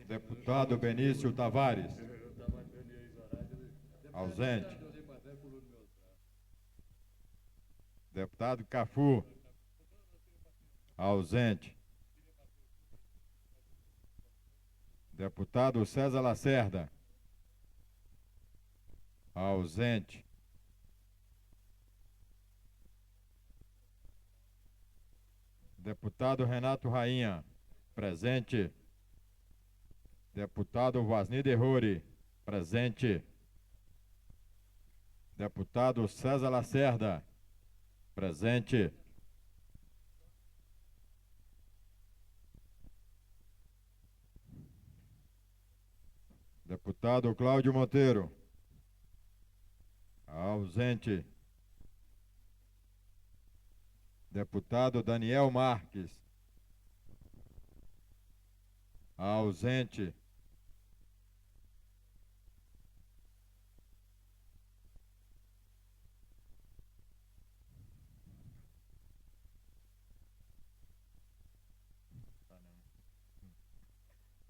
Deputado Benício Tavares. Ausente. Deputado Cafu. Ausente. Deputado César Lacerda. Ausente. Deputado Renato Rainha. Presente. Deputado Vasni Derruri. Presente. Deputado César Lacerda. Presente. Deputado Cláudio Monteiro. Ausente. Deputado Daniel Marques. Ausente.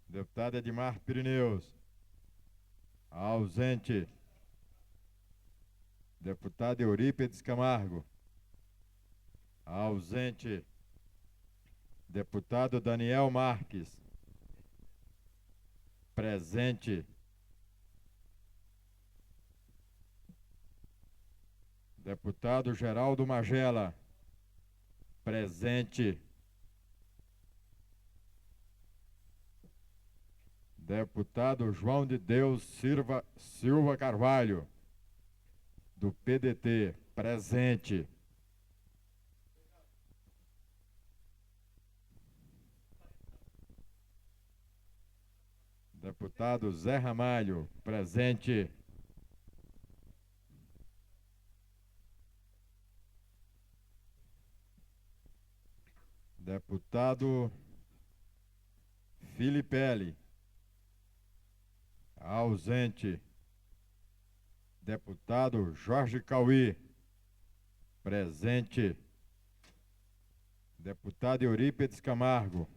Deputado Edmar Pirineus. Ausente. Deputado Eurípides Camargo. Ausente. Deputado Daniel Marques. Presente. Deputado Geraldo Magela. Presente. Deputado João de Deus Silva Carvalho, do PDT, presente. Deputado Zé Ramalho, presente. Deputado Filipelli. Ausente. Deputado Jorge Cauí. Presente. Deputado Eurípides Camargo.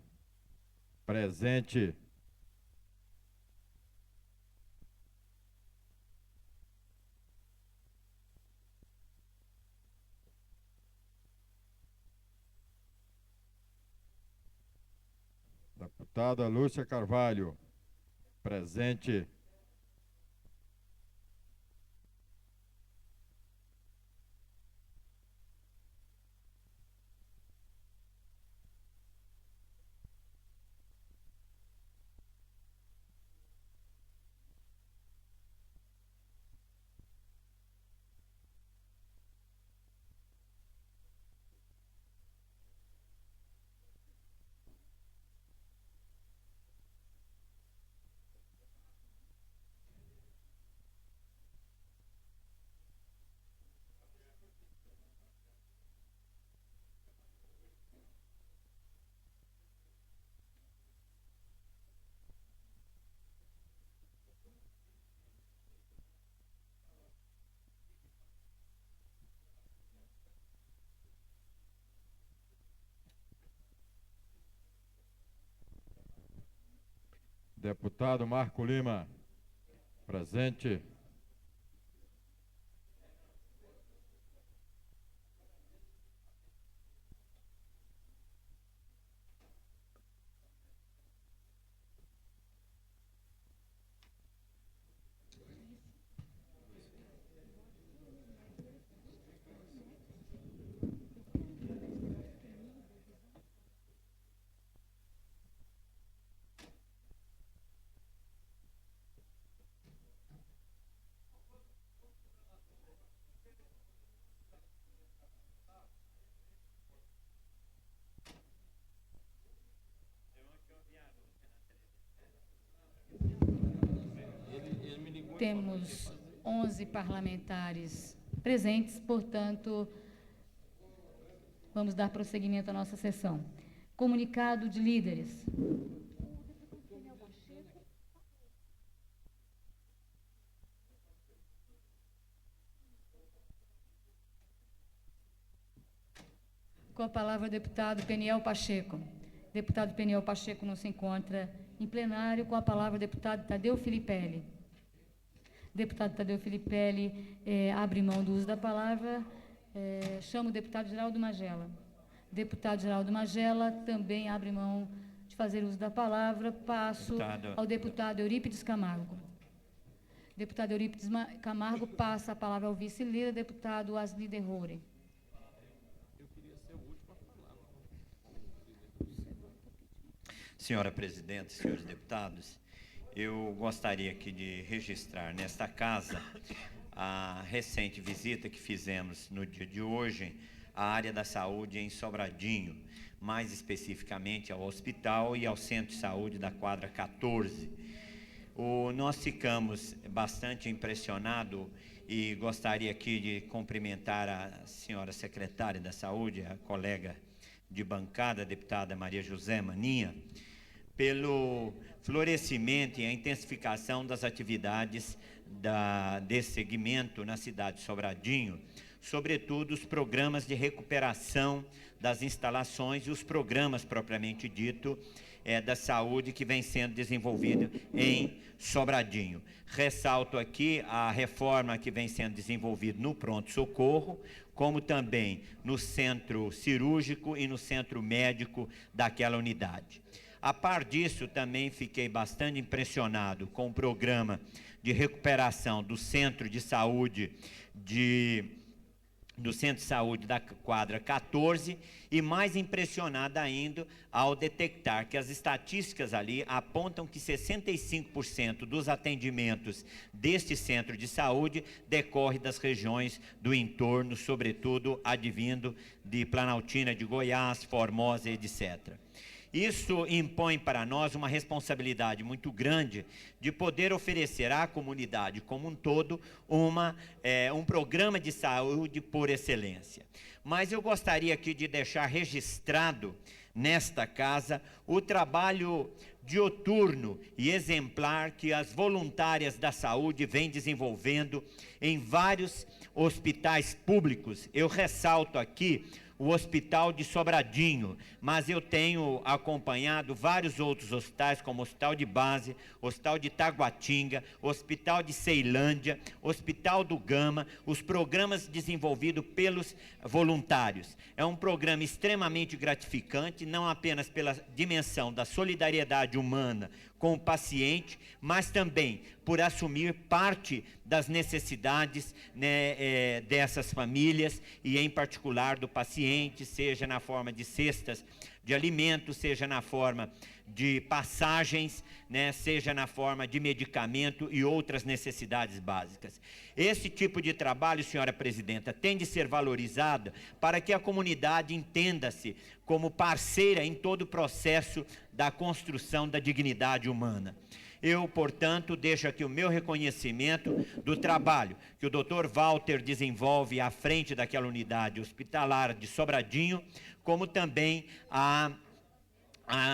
Presente. Deputada Lúcia Carvalho. Presente. Deputado Marco Lima. Presente. Temos 11 parlamentares presentes, portanto, vamos dar prosseguimento à nossa sessão. Comunicado de líderes. Com a palavra o deputado Peniel Pacheco. Deputado Peniel Pacheco não se encontra Em plenário, com a palavra o deputado Tadeu Filipelli. Deputado Tadeu Filipelli abre mão do uso da palavra. Chamo o deputado Geraldo Magela. Deputado Geraldo Magela também abre mão de fazer uso da palavra. Passo ao deputado Eurípides Camargo. Deputado Eurípides Camargo passa a palavra ao vice-líder, deputado Asli Derrore. Senhora Presidente, senhores deputados, eu gostaria aqui de registrar nesta casa a recente visita que fizemos no dia de hoje à área da saúde em Sobradinho, mais especificamente ao hospital e ao centro de saúde da quadra 14. Nós ficamos bastante impressionados e gostaria aqui de cumprimentar a senhora secretária da Saúde, a colega de bancada, a deputada Maria José Maninha, pelo florescimento e a intensificação das atividades desse segmento na cidade de Sobradinho, sobretudo os programas de recuperação das instalações e os programas propriamente dito da saúde que vem sendo desenvolvido em Sobradinho. Ressalto aqui a reforma que vem sendo desenvolvida no pronto-socorro, como também no centro cirúrgico e no centro médico daquela unidade. A par disso, também fiquei bastante impressionado com o programa de recuperação do centro de saúde da quadra 14 e mais impressionado ainda ao detectar que as estatísticas ali apontam que 65% dos atendimentos deste centro de saúde decorre das regiões do entorno, sobretudo advindo de Planaltina, de Goiás, Formosa, etc. Isso impõe para nós uma responsabilidade muito grande de poder oferecer à comunidade como um todo um programa de saúde por excelência. Mas eu gostaria aqui de deixar registrado nesta casa o trabalho dioturno e exemplar que as voluntárias da saúde vêm desenvolvendo em vários hospitais públicos. Eu ressalto aqui o Hospital de Sobradinho, mas eu tenho acompanhado vários outros hospitais, como o Hospital de Base, Hospital de Taguatinga, Hospital de Ceilândia, Hospital do Gama, os programas desenvolvidos pelos voluntários. É um programa extremamente gratificante, não apenas pela dimensão da solidariedade humana com o paciente, mas também por assumir parte das necessidades dessas famílias e, em particular, do paciente, seja na forma de cestas de alimentos, seja na forma de passagens, seja na forma de medicamento e outras necessidades básicas. Esse tipo de trabalho, senhora presidenta, tem de ser valorizado para que a comunidade entenda-se como parceira em todo o processo da construção da dignidade humana. Eu, portanto, deixo aqui o meu reconhecimento do trabalho que o Dr. Walter desenvolve à frente daquela unidade hospitalar de Sobradinho, como também a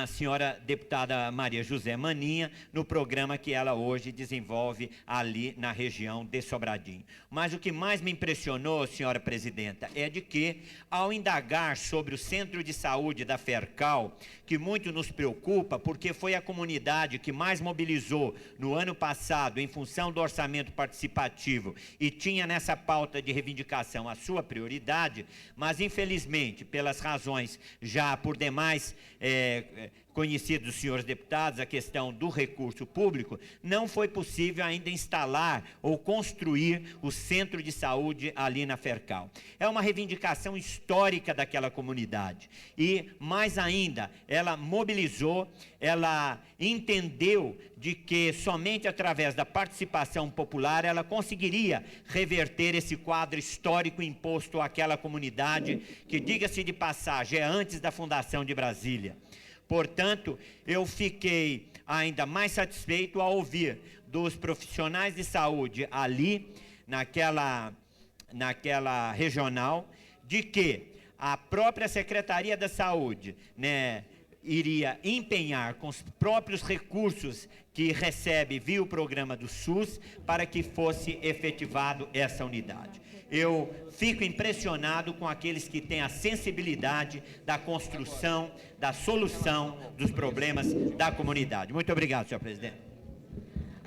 senhora deputada Maria José Maninha, no programa que ela hoje desenvolve ali na região de Sobradinho. Mas o que mais me impressionou, senhora presidenta, é de que, ao indagar sobre o centro de saúde da Fercal, que muito nos preocupa, porque foi a comunidade que mais mobilizou no ano passado, em função do orçamento participativo, e tinha nessa pauta de reivindicação a sua prioridade, mas infelizmente, pelas razões já por demais conhecidos dos senhores deputados, a questão do recurso público, não foi possível ainda instalar ou construir o centro de saúde ali na Fercal. É uma reivindicação histórica daquela comunidade e, mais ainda, ela mobilizou, ela entendeu de que somente através da participação popular ela conseguiria reverter esse quadro histórico imposto àquela comunidade, que, diga-se de passagem, é antes da fundação de Brasília. Portanto, eu fiquei ainda mais satisfeito ao ouvir dos profissionais de saúde ali, naquela regional, de que a própria Secretaria da Saúde, iria empenhar com os próprios recursos que recebe via o programa do SUS para que fosse efetivado essa unidade. Eu fico impressionado com aqueles que têm a sensibilidade da construção, da solução dos problemas da comunidade. Muito obrigado, senhor presidente.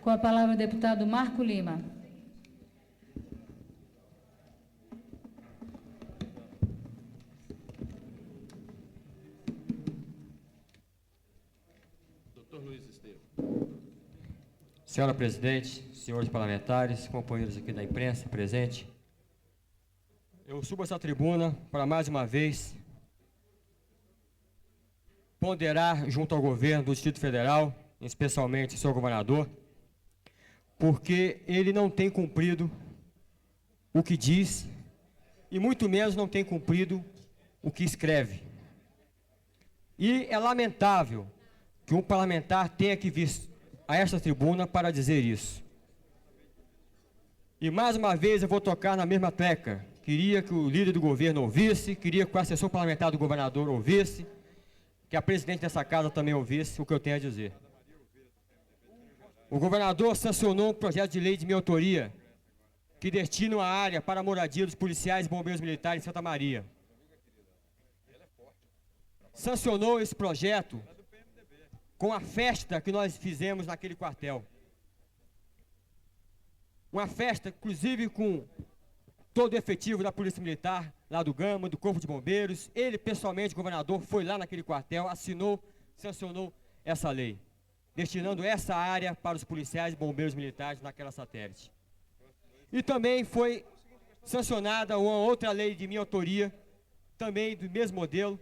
Com a palavra o deputado Marco Lima. Senhora presidente, senhores parlamentares, companheiros aqui da imprensa presente, eu subo essa tribuna para mais uma vez ponderar junto ao governo do Distrito Federal, especialmente o senhor governador, porque ele não tem cumprido o que diz e muito menos não tem cumprido o que escreve. E é lamentável que um parlamentar tenha que vir a esta tribuna para dizer isso. E mais uma vez eu vou tocar na mesma tecla. Queria que o líder do governo ouvisse, queria que o assessor parlamentar do governador ouvisse, que a presidente dessa casa também ouvisse o que eu tenho a dizer. O governador sancionou um projeto de lei de minha autoria que destina a área para a moradia dos policiais e bombeiros militares em Santa Maria. Sancionou esse projeto com a festa que nós fizemos naquele quartel. Uma festa, inclusive, com todo o efetivo da Polícia Militar, lá do Gama, do Corpo de Bombeiros. Ele, pessoalmente, o governador, foi lá naquele quartel, assinou, sancionou essa lei, destinando essa área para os policiais e bombeiros militares naquela satélite. E também foi sancionada uma outra lei de minha autoria, também do mesmo modelo,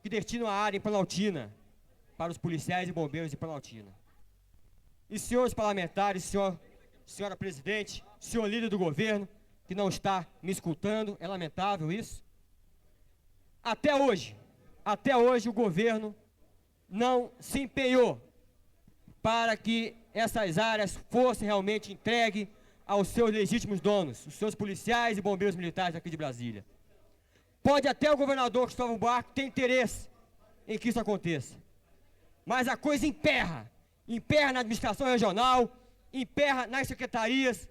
que destina a área em Planaltina, para os policiais e bombeiros de Planaltina. E senhores parlamentares, senhora presidente, senhor líder do governo, que não está me escutando, é lamentável isso. Até hoje o governo não se empenhou para que essas áreas fossem realmente entregues aos seus legítimos donos, os seus policiais e bombeiros militares aqui de Brasília. Pode até o governador Cristóvão Buarque ter interesse em que isso aconteça, mas a coisa emperra na administração regional, emperra nas secretarias,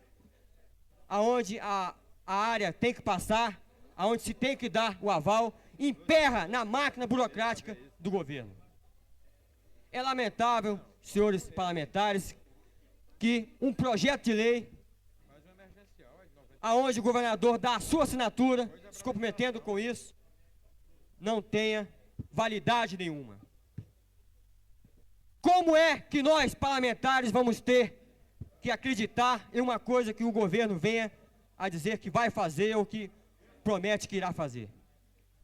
aonde a área tem que passar, aonde se tem que dar o aval, emperra na máquina burocrática do governo. É lamentável, senhores parlamentares, que um projeto de lei, aonde o governador dá a sua assinatura, se comprometendo com isso, não tenha validade nenhuma. Como é que nós, parlamentares, vamos ter que acreditar em uma coisa que o governo venha a dizer que vai fazer ou que promete que irá fazer?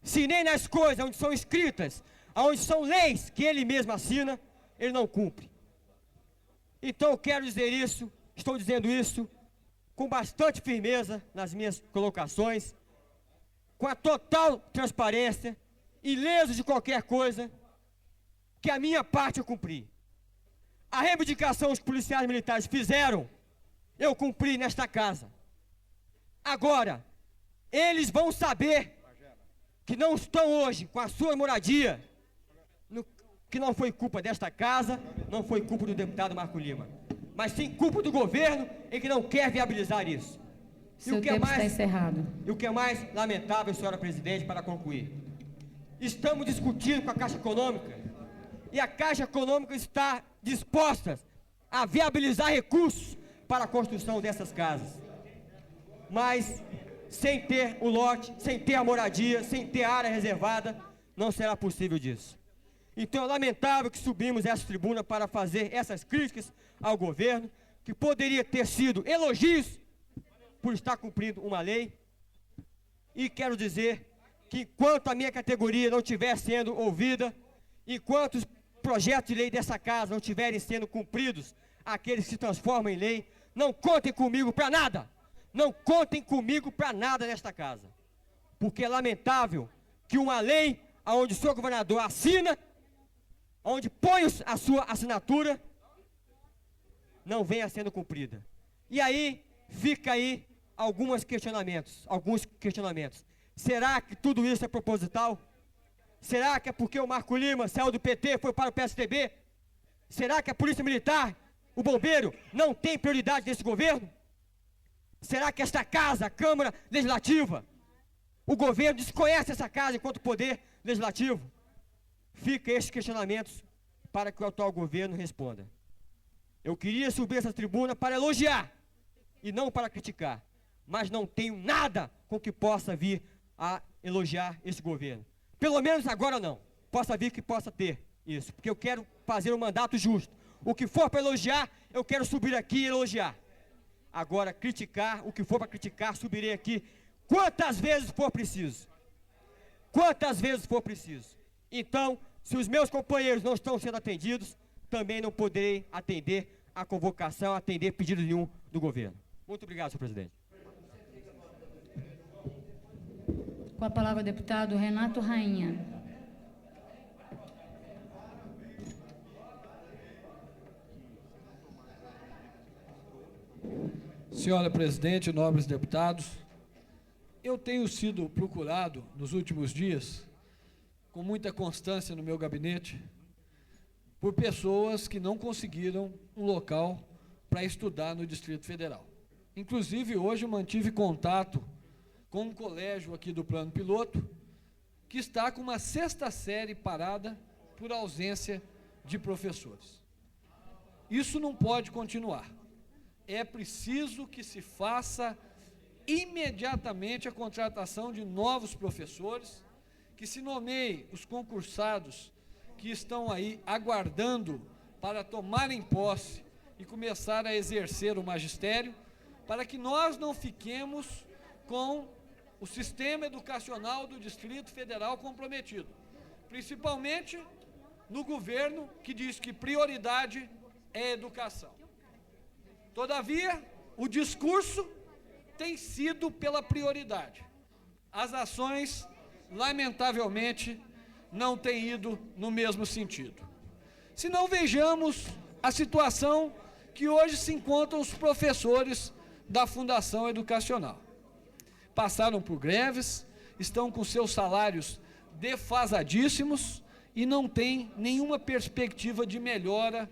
Se nem nas coisas onde são escritas, onde são leis que ele mesmo assina, ele não cumpre. Então eu quero dizer isso, estou dizendo isso com bastante firmeza nas minhas colocações, com a total transparência, ileso de qualquer coisa, que a minha parte eu cumpri. A reivindicação que os policiais militares fizeram, eu cumpri nesta casa. Agora, eles vão saber que não estão hoje com a sua moradia, que não foi culpa desta casa, não foi culpa do deputado Marco Lima, mas sim culpa do governo em que não quer viabilizar isso. Seu tempo está encerrado. E o que é mais lamentável, senhora presidente, para concluir, estamos discutindo com a Caixa Econômica, e a Caixa Econômica está disposta a viabilizar recursos para a construção dessas casas, mas sem ter o lote, sem ter a moradia, sem ter a área reservada, não será possível disso. Então é lamentável que subimos essa tribuna para fazer essas críticas ao governo, que poderia ter sido elogios por estar cumprindo uma lei, e quero dizer que enquanto a minha categoria não estiver sendo ouvida, enquanto os projetos de lei dessa casa não estiverem sendo cumpridos, aqueles que se transformam em lei, não contem comigo para nada, não contem comigo para nada nesta casa, porque é lamentável que uma lei onde o senhor governador assina, onde põe a sua assinatura, não venha sendo cumprida. E aí, fica aí alguns questionamentos. Será que tudo isso é proposital? Será que é porque o Marco Lima saiu do PT e foi para o PSDB? Será que a Polícia Militar, o Bombeiro, não tem prioridade nesse governo? Será que esta casa, a Câmara Legislativa, o governo desconhece essa casa enquanto poder legislativo? Fica esses questionamentos para que o atual governo responda. Eu queria subir essa tribuna para elogiar e não para criticar, mas não tenho nada com que possa vir a elogiar esse governo. Pelo menos agora não. Possa vir que possa ter isso, porque eu quero fazer um mandato justo. O que for para elogiar, eu quero subir aqui e elogiar. Agora, criticar, o que for para criticar, subirei aqui quantas vezes for preciso. Quantas vezes for preciso. Então, se os meus companheiros não estão sendo atendidos, também não poderei atender a convocação, atender pedido nenhum do governo. Muito obrigado, senhor presidente. Com a palavra o deputado Renato Rainha. Senhora presidente, nobres deputados, eu tenho sido procurado nos últimos dias, com muita constância no meu gabinete, por pessoas que não conseguiram um local para estudar no Distrito Federal. Inclusive, hoje eu mantive contato com um colégio aqui do Plano Piloto, que está com uma 6ª série parada por ausência de professores. Isso não pode continuar. É preciso que se faça imediatamente a contratação de novos professores, que se nomeie os concursados que estão aí aguardando para tomarem posse e começar a exercer o magistério, para que nós não fiquemos com o sistema educacional do Distrito Federal comprometido, principalmente no governo que diz que prioridade é educação. Todavia, o discurso tem sido pela prioridade. As ações, lamentavelmente, não têm ido no mesmo sentido. Se não, vejamos a situação que hoje se encontram os professores da Fundação Educacional. Passaram por greves, estão com seus salários defasadíssimos e não têm nenhuma perspectiva de melhora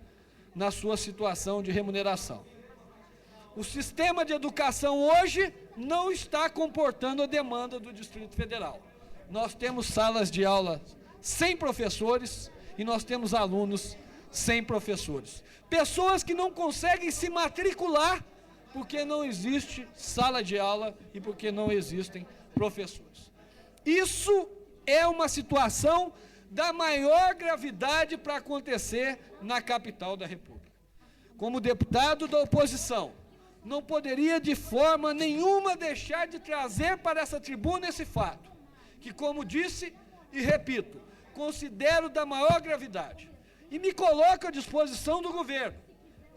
na sua situação de remuneração. O sistema de educação hoje não está comportando a demanda do Distrito Federal. Nós temos salas de aula sem professores e nós temos alunos sem professores. Pessoas que não conseguem se matricular porque não existe sala de aula e porque não existem professores. Isso é uma situação da maior gravidade para acontecer na capital da República. Como deputado da oposição, não poderia de forma nenhuma deixar de trazer para essa tribuna esse fato, que, como disse e repito, considero da maior gravidade, e me coloco à disposição do governo,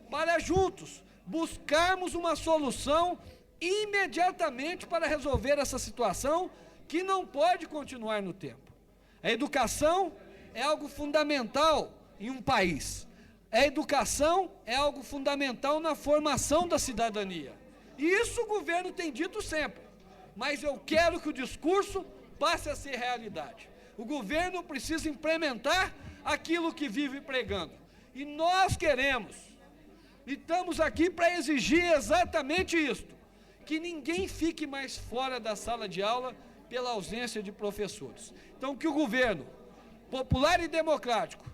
para juntos buscarmos uma solução imediatamente para resolver essa situação que não pode continuar no tempo. A educação é algo fundamental em um país. A educação é algo fundamental na formação da cidadania. E isso o governo tem dito sempre, mas eu quero que o discurso passe a ser realidade. O governo precisa implementar aquilo que vive pregando. E nós queremos, e estamos aqui para exigir exatamente isto, que ninguém fique mais fora da sala de aula pela ausência de professores. Então, que o governo, popular e democrático,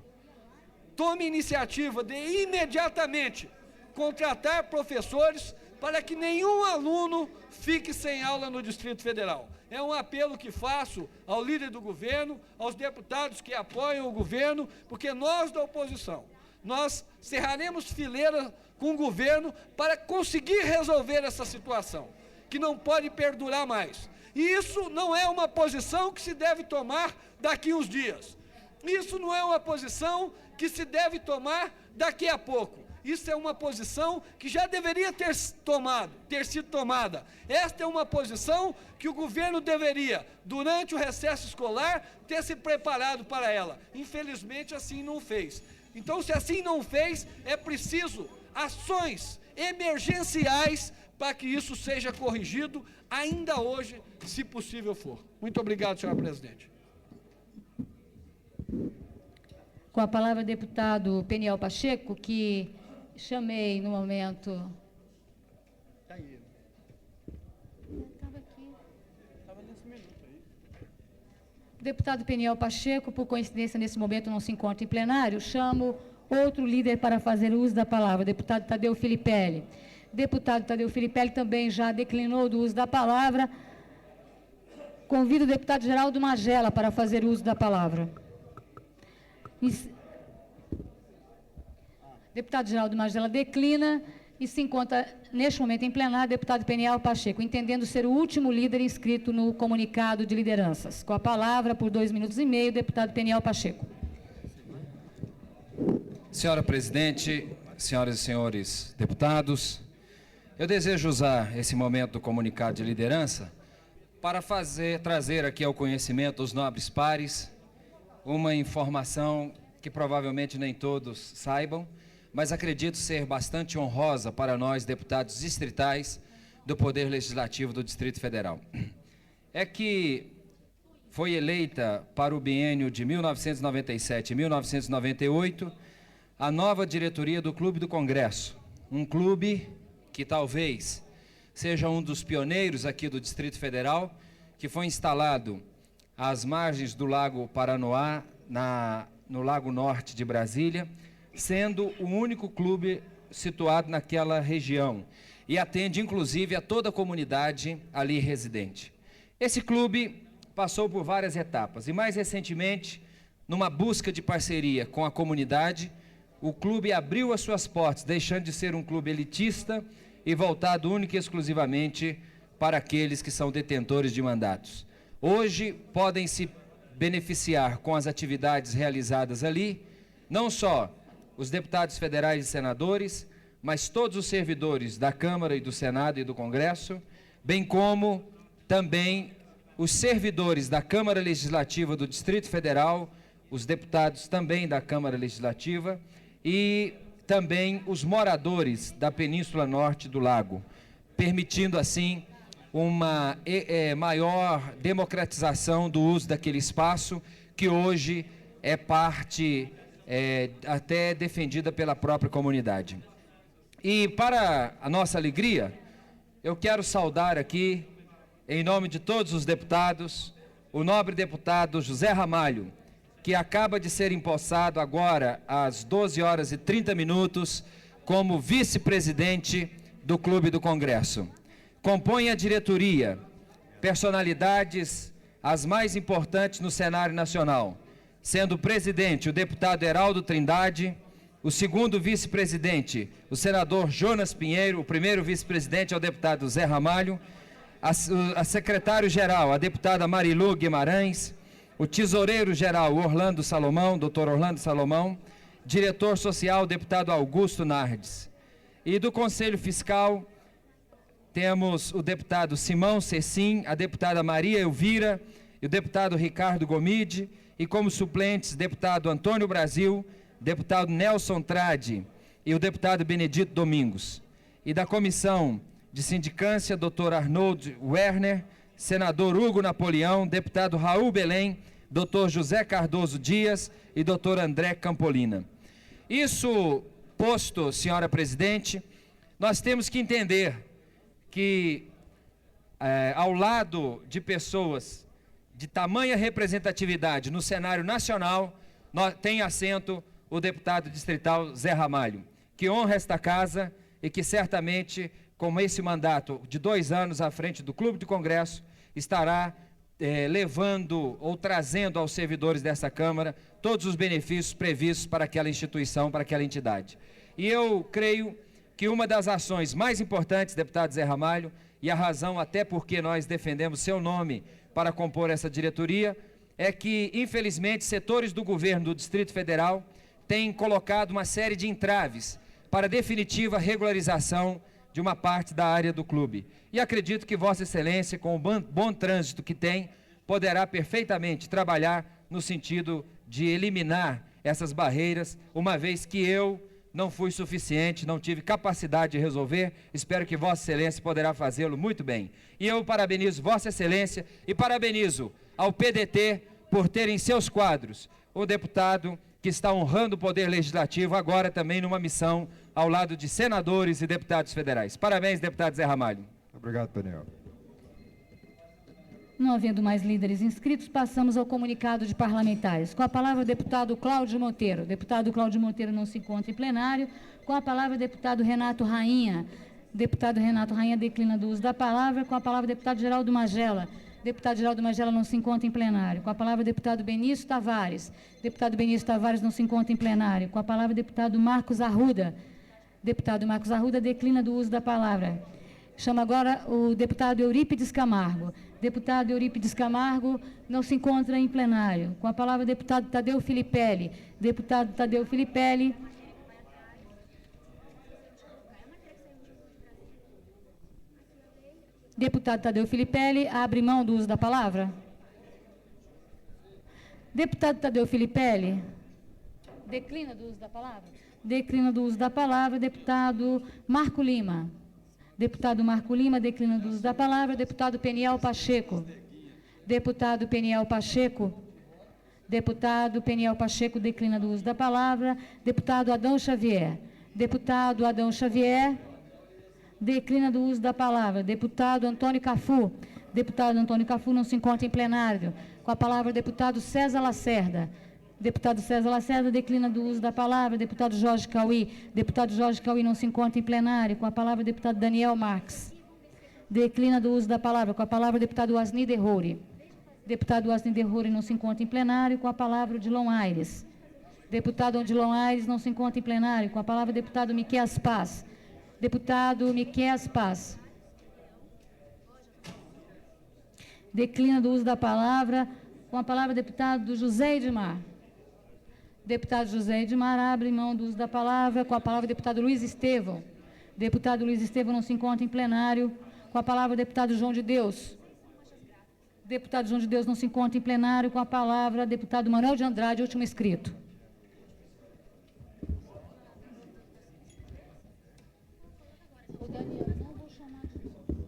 tome iniciativa de imediatamente contratar professores para que nenhum aluno fique sem aula no Distrito Federal. É um apelo que faço ao líder do governo, aos deputados que apoiam o governo, porque nós da oposição, nós cerraremos fileira com o governo para conseguir resolver essa situação, que não pode perdurar mais. E isso não é uma posição que se deve tomar daqui uns dias. Isso não é uma posição que se deve tomar daqui a pouco. Isso é uma posição que já deveria ter sido tomada. Esta é uma posição que o governo deveria, durante o recesso escolar, ter se preparado para ela. Infelizmente, assim não fez. Então, se assim não fez, é preciso ações emergenciais para que isso seja corrigido ainda hoje, se possível for. Muito obrigado, senhora presidente. Com a palavra, deputado Peniel Pacheco, que chamei no momento. Estava aqui. Deputado Peniel Pacheco, por coincidência, nesse momento não se encontra em plenário, chamo outro líder para fazer uso da palavra, deputado Tadeu Filipelli. Deputado Tadeu Filipelli também já declinou do uso da palavra. Convido o deputado Geraldo Magela para fazer uso da palavra. Deputado Geraldo Magela declina e se encontra, neste momento, em plenário, deputado Peniel Pacheco, entendendo ser o último líder inscrito no comunicado de lideranças. Com a palavra, por 2 minutos e meio, deputado Peniel Pacheco. Senhora presidente, senhoras e senhores deputados, eu desejo usar esse momento do comunicado de liderança para trazer aqui ao conhecimento dos nobres pares uma informação que provavelmente nem todos saibam, mas acredito ser bastante honrosa para nós, deputados distritais do Poder Legislativo do Distrito Federal. É que foi eleita para o biênio de 1997 e 1998 a nova diretoria do Clube do Congresso, um clube que talvez seja um dos pioneiros aqui do Distrito Federal, que foi instalado às margens do Lago Paranoá, no Lago Norte de Brasília, sendo o único clube situado naquela região e atende inclusive a toda a comunidade ali residente. Esse clube passou por várias etapas e mais recentemente, numa busca de parceria com a comunidade, o clube abriu as suas portas, deixando de ser um clube elitista e voltado única e exclusivamente para aqueles que são detentores de mandatos. Hoje podem se beneficiar com as atividades realizadas ali, não só os deputados federais e senadores, mas todos os servidores da Câmara e do Senado e do Congresso, bem como também os servidores da Câmara Legislativa do Distrito Federal, os deputados também da Câmara Legislativa e também os moradores da Península Norte do Lago, permitindo assim uma maior democratização do uso daquele espaço que hoje é parte até defendida pela própria comunidade. E para a nossa alegria, eu quero saudar aqui, em nome de todos os deputados, o nobre deputado José Ramalho, que acaba de ser empossado agora às 12h30 como vice-presidente do Clube do Congresso. Compõe a diretoria personalidades as mais importantes no cenário nacional, sendo o presidente o deputado Heraldo Trindade, o segundo vice-presidente o senador Jonas Pinheiro, o primeiro vice-presidente é o deputado Zé Ramalho, a secretário-geral a deputada Marilu Guimarães, o tesoureiro-geral Orlando Salomão, doutor Orlando Salomão, diretor social deputado Augusto Nardes. E do Conselho Fiscal temos o deputado Simão Cecim, a deputada Maria Elvira e o deputado Ricardo Gomide, e como suplentes, deputado Antônio Brasil, deputado Nelson Trade e o deputado Benedito Domingos. E da Comissão de Sindicância, doutor Arnold Werner, senador Hugo Napoleão, deputado Raul Belém, doutor José Cardoso Dias e doutor André Campolina. Isso posto, senhora presidente, nós temos que entender que ao lado de pessoas de tamanha representatividade no cenário nacional, tem assento o deputado distrital Zé Ramalho, que honra esta casa e que certamente, com esse mandato de 2 anos à frente do Clube do Congresso, estará levando ou trazendo aos servidores dessa Câmara todos os benefícios previstos para aquela instituição, para aquela entidade. E eu creio que uma das ações mais importantes, deputado Zé Ramalho, e a razão até porque nós defendemos seu nome para compor essa diretoria, é que, infelizmente, setores do governo do Distrito Federal têm colocado uma série de entraves para a definitiva regularização de uma parte da área do clube. E acredito que Vossa Excelência, com o bom trânsito que tem, poderá perfeitamente trabalhar no sentido de eliminar essas barreiras, uma vez que eu não fui suficiente, não tive capacidade de resolver, espero que Vossa Excelência poderá fazê-lo muito bem. E eu parabenizo Vossa Excelência e parabenizo ao PDT por ter em seus quadros o deputado que está honrando o poder legislativo agora também numa missão ao lado de senadores e deputados federais. Parabéns, deputado Zé Ramalho. Obrigado, Peniel. Não havendo mais líderes inscritos, passamos ao comunicado de parlamentares. Com a palavra, o deputado Cláudio Monteiro. O deputado Cláudio Monteiro não se encontra em plenário. Com a palavra, o deputado Renato Rainha. Deputado Renato Rainha declina do uso da palavra. Com a palavra, o deputado Geraldo Magela. Deputado Geraldo Magela não se encontra em plenário. Com a palavra, o deputado Benício Tavares. Deputado Benício Tavares não se encontra em plenário. Com a palavra, o deputado Marcos Arruda. Deputado Marcos Arruda declina do uso da palavra. Chama agora o deputado Eurípides Camargo. Deputado Eurípides Camargo não se encontra em plenário. Com a palavra, o deputado Tadeu Filipelli. Deputado Tadeu Filipelli. Deputado Tadeu Filipelli abre mão do uso da palavra. Deputado Tadeu Filipelli declina do uso da palavra. Declina do uso da palavra. Deputado Marco Lima. Deputado Marco Lima declina do uso da palavra. Deputado Peniel Pacheco. Deputado Peniel Pacheco. Deputado Peniel Pacheco declina do uso da palavra. Deputado Adão Xavier. Deputado Adão Xavier declina do uso da palavra. Deputado Antônio Cafu. Deputado Antônio Cafu não se encontra em plenário. Com a palavra, o deputado César Lacerda. Deputado César Lacerda declina do uso da palavra. Deputado Jorge Cauí. Deputado Jorge Cauí não se encontra em plenário. Com a palavra, o deputado Daniel Marques. Declina do uso da palavra. Com a palavra, o deputado Asni Derruri. Deputado Asni Derruri não se encontra em plenário. Com a palavra, o Odilon Aires. Deputado Odilon Aires não se encontra em plenário. Com a palavra, o deputado Miqueias Paz. Deputado Miqueias Paz. Declina do uso da palavra. Com a palavra, o deputado José Edmar. Deputado José Edmar abre mão do uso da palavra. Com a palavra, o deputado Luiz Estevão. Deputado Luiz Estevão não se encontra em plenário. Com a palavra, o deputado João de Deus. Deputado João de Deus não se encontra em plenário. Com a palavra, deputado Manuel de Andrade, último inscrito.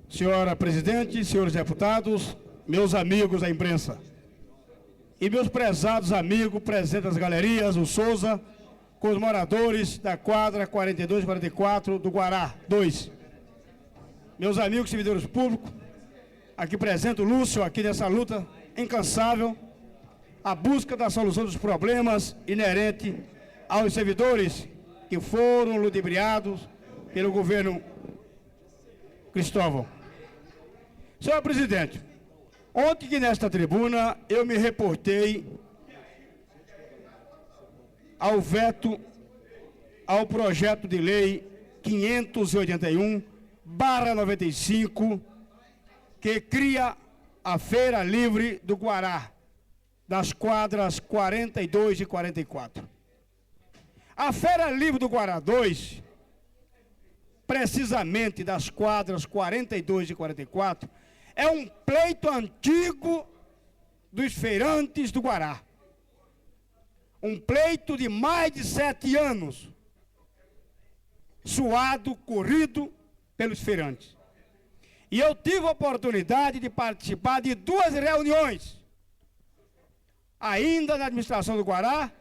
Senhora presidente, senhores deputados, meus amigos da imprensa e meus prezados amigos presentes nas galerias, o Souza, com os moradores da quadra 42 e 44 do Guará 2. Meus amigos servidores públicos, aqui presente o Lúcio, aqui nessa luta incansável, a busca da solução dos problemas inerentes aos servidores que foram ludibriados pelo governo Cristóvão. Senhor presidente, ontem que nesta tribuna eu me reportei ao veto ao projeto de lei 581/95, que cria a Feira Livre do Guará, das quadras 42 e 44. A Feira Livre do Guará 2, precisamente das quadras 42 e 44, é um pleito antigo dos feirantes do Guará. Um pleito de mais de 7 anos, suado, corrido pelos feirantes. E eu tive a oportunidade de participar de 2 reuniões, ainda na administração do Guará,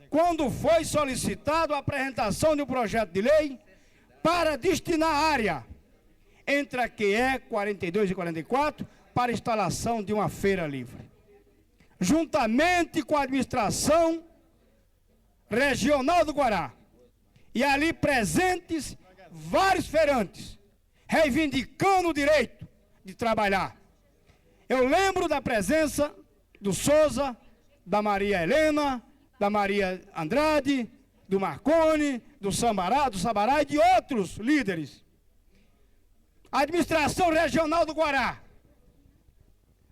quando foi solicitado a apresentação de um projeto de lei para destinar a área entre a QE 42 e 44 para a instalação de uma feira livre. Juntamente com a administração regional do Guará, e ali presentes vários feirantes, reivindicando o direito de trabalhar. Eu lembro da presença do Souza, da Maria Helena, da Maria Andrade, do Marconi, do Sabará e de outros líderes. A administração regional do Guará,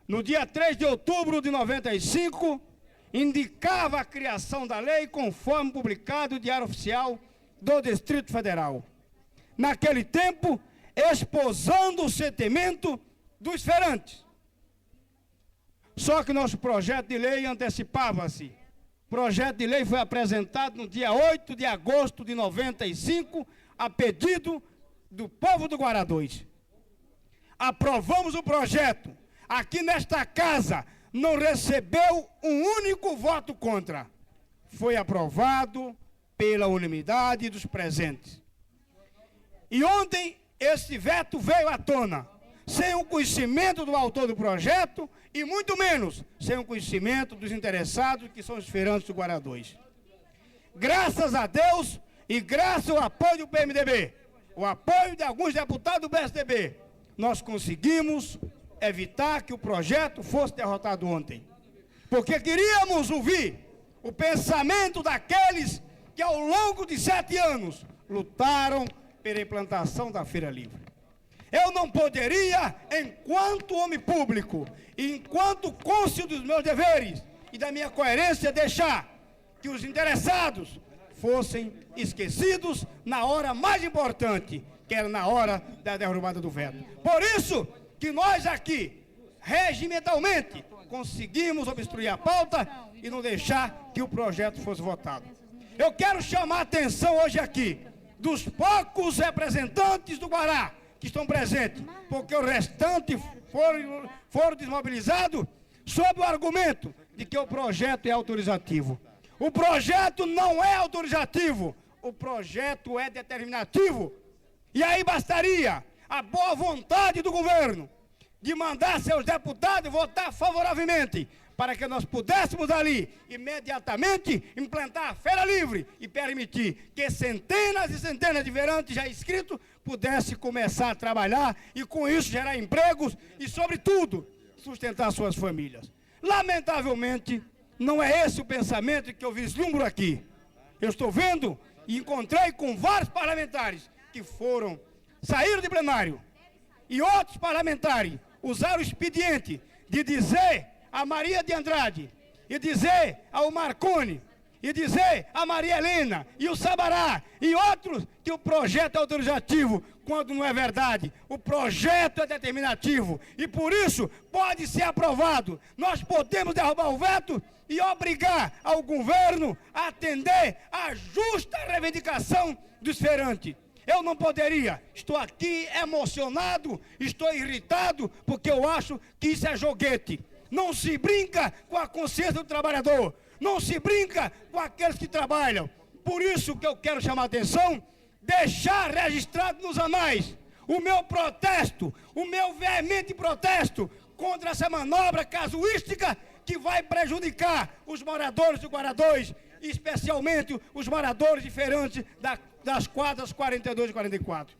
no dia 3 de outubro de 95, indicava a criação da lei conforme publicado no Diário Oficial do Distrito Federal. Naquele tempo, esposando o sentimento dos feirantes. Só que nosso projeto de lei antecipava-se. O projeto de lei foi apresentado no dia 8 de agosto de 95, a pedido do povo do Guará 2. Aprovamos o projeto. Aqui nesta casa não recebeu um único voto contra. foi aprovado pela unanimidade dos presentes. E ontem esse veto veio à tona, sem o conhecimento do autor do projeto e muito menos sem o conhecimento dos interessados, que são os feirantes do Guará 2. Graças a Deus e graças ao apoio do PMDB, o apoio de alguns deputados do PSDB, nós conseguimos evitar que o projeto fosse derrotado ontem. Porque queríamos ouvir o pensamento daqueles que ao longo de 7 anos lutaram pela implantação da Feira Livre. Eu não poderia, enquanto homem público, e enquanto cônscio dos meus deveres e da minha coerência, deixar que os interessados fossem esquecidos na hora mais importante, que era na hora da derrubada do veto. Por isso que nós aqui, regimentalmente, conseguimos obstruir a pauta e não deixar que o projeto fosse votado. Eu quero chamar a atenção hoje aqui dos poucos representantes do Guará que estão presentes, porque o restante foram desmobilizados sob o argumento de que o projeto é autorizativo. O projeto não é autorizativo, o projeto é determinativo. E aí bastaria a boa vontade do governo de mandar seus deputados votar favoravelmente, para que nós pudéssemos ali, imediatamente, implantar a Feira Livre e permitir que centenas e centenas de feirantes já inscritos pudessem começar a trabalhar e, com isso, gerar empregos e, sobretudo, sustentar suas famílias. Lamentavelmente, não é esse o pensamento que eu vislumbro aqui. Eu estou vendo e encontrei com vários parlamentares que saíram de plenário e outros parlamentares usaram o expediente de dizer a Maria de Andrade, e dizer ao Marconi, e dizer a Maria Helena, e o Sabará, e outros, que o projeto é autorizativo, quando não é verdade. O projeto é determinativo, e por isso pode ser aprovado. Nós podemos derrubar o veto e obrigar ao governo a atender à justa reivindicação dos feirantes. Eu não poderia, estou aqui emocionado, estou irritado, porque eu acho que isso é joguete. Não se brinca com a consciência do trabalhador, não se brinca com aqueles que trabalham. Por isso que eu quero chamar a atenção, deixar registrado nos anais o meu protesto, o meu veemente protesto contra essa manobra casuística que vai prejudicar os moradores do Guará 2, especialmente os moradores de feirantes das quadras 42 e 44.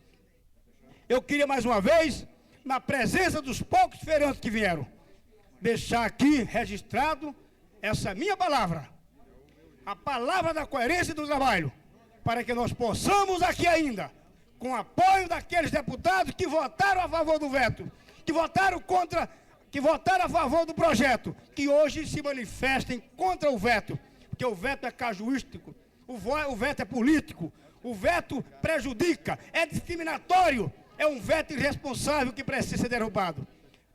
Eu queria mais uma vez, na presença dos poucos feirantes que vieram, deixar aqui registrado essa minha palavra, a palavra da coerência e do trabalho, para que nós possamos aqui ainda, com o apoio daqueles deputados que votaram a favor do veto, que votaram a favor do projeto, que hoje se manifestem contra o veto, porque o veto é casuístico, o veto é político, o veto prejudica, é discriminatório, é um veto irresponsável que precisa ser derrubado.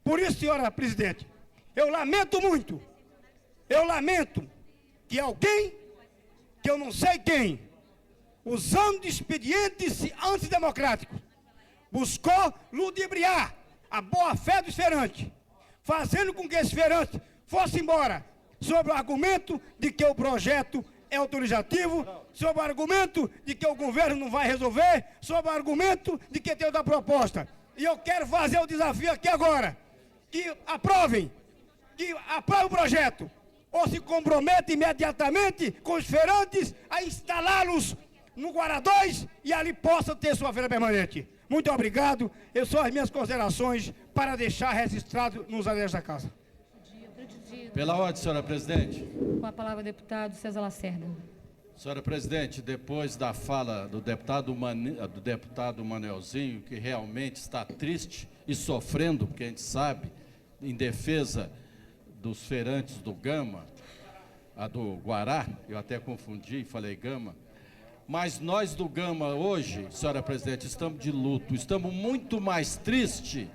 Por isso, senhora presidente, eu lamento muito, que alguém, que eu não sei quem, usando de expedientes antidemocráticos, buscou ludibriar a boa-fé dos feirantes, fazendo com que esse feirante fosse embora, sob o argumento de que o projeto é autorizativo, sob o argumento de que o governo não vai resolver, sob o argumento de que tem outra proposta. E eu quero fazer o desafio aqui agora, que aprovem o projeto, ou se comprometem imediatamente com os feirantes a instalá-los no Guará 2 e ali possam ter sua feira permanente. Muito obrigado. Essas são as minhas considerações para deixar registrado nos anais da casa. Pela ordem, senhora presidente. Com a palavra o deputado César Lacerda. Senhora presidente, depois da fala do deputado Manelzinho, que realmente está triste e sofrendo, porque a gente sabe, em defesa dos feirantes do Gama, a do Guará, eu até confundi e falei Gama, mas nós do Gama hoje, senhora presidente, estamos de luto, estamos muito mais tristes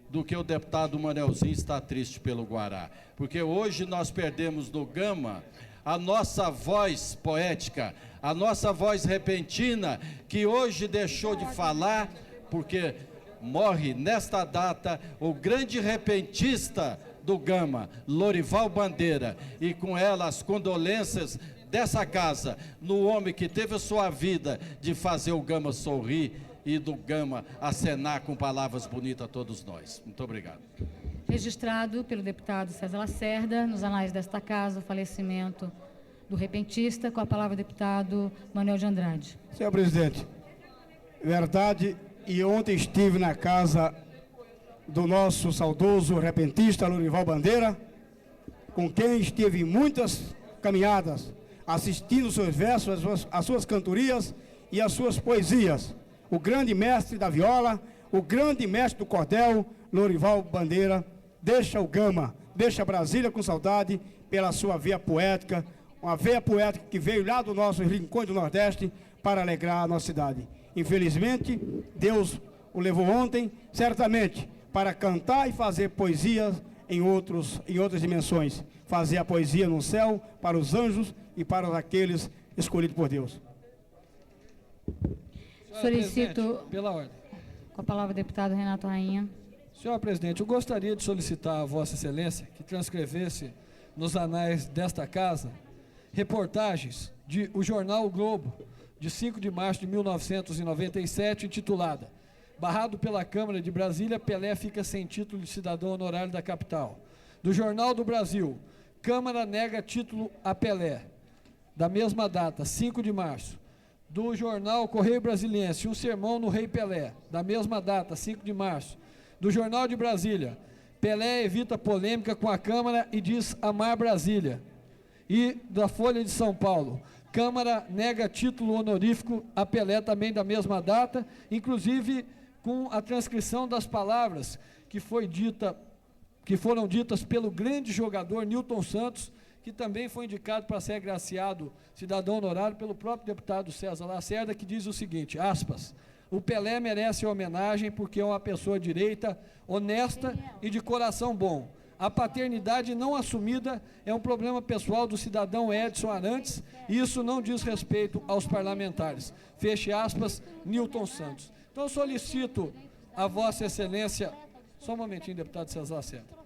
do que o deputado Manelzinho está triste pelo Guará, porque hoje nós perdemos no Gama a nossa voz poética, a nossa voz repentina, que hoje deixou de falar, porque morre nesta data o grande repentista do Gama, Lorival Bandeira, e com ela as condolências dessa casa, no homem que teve a sua vida de fazer o Gama sorrir e do Gama acenar com palavras bonitas a todos nós. Muito obrigado. Registrado pelo deputado César Lacerda, nos anais desta casa, o falecimento do repentista. Com a palavra o deputado Manuel de Andrade. Senhor presidente, verdade, e ontem estive na casa do nosso saudoso repentista Lorival Bandeira, com quem estive em muitas caminhadas, assistindo os seus versos, as suas cantorias e as suas poesias. O grande mestre da viola, o grande mestre do cordel, Lorival Bandeira, deixa o Gama, deixa Brasília com saudade pela sua veia poética, uma veia poética que veio lá do nosso rincão do Nordeste para alegrar a nossa cidade. Infelizmente, Deus o levou ontem, certamente, para cantar e fazer poesias em outras dimensões. Fazer a poesia no céu, para os anjos e para aqueles escolhidos por Deus. Solicito, pela ordem. com a palavra o deputado Renato Rainha. Senhor presidente, eu gostaria de solicitar a Vossa Excelência que transcrevesse nos anais desta casa reportagens de o jornal O Globo, de 5 de março de 1997, intitulada "Barrado pela Câmara de Brasília, Pelé fica sem título de cidadão honorário da capital". Do Jornal do Brasil, Câmara nega título a Pelé, da mesma data, 5 de março. Do jornal Correio Brasiliense, um sermão no Rei Pelé, da mesma data, 5 de março. Do Jornal de Brasília, Pelé evita polêmica com a Câmara e diz amar Brasília. E da Folha de São Paulo, Câmara nega título honorífico a Pelé, também da mesma data, inclusive com a transcrição das palavras que foram ditas pelo grande jogador Nilton Santos, que também foi indicado para ser agraciado cidadão honorário pelo próprio deputado César Lacerda, que diz o seguinte, aspas, "O Pelé merece homenagem porque é uma pessoa direita, honesta e de coração bom. A paternidade não assumida é um problema pessoal do cidadão Edson Arantes e isso não diz respeito aos parlamentares." Feche aspas, Nilton Santos. Então eu solicito a Vossa Excelência, só um momentinho, deputado César Lacerda.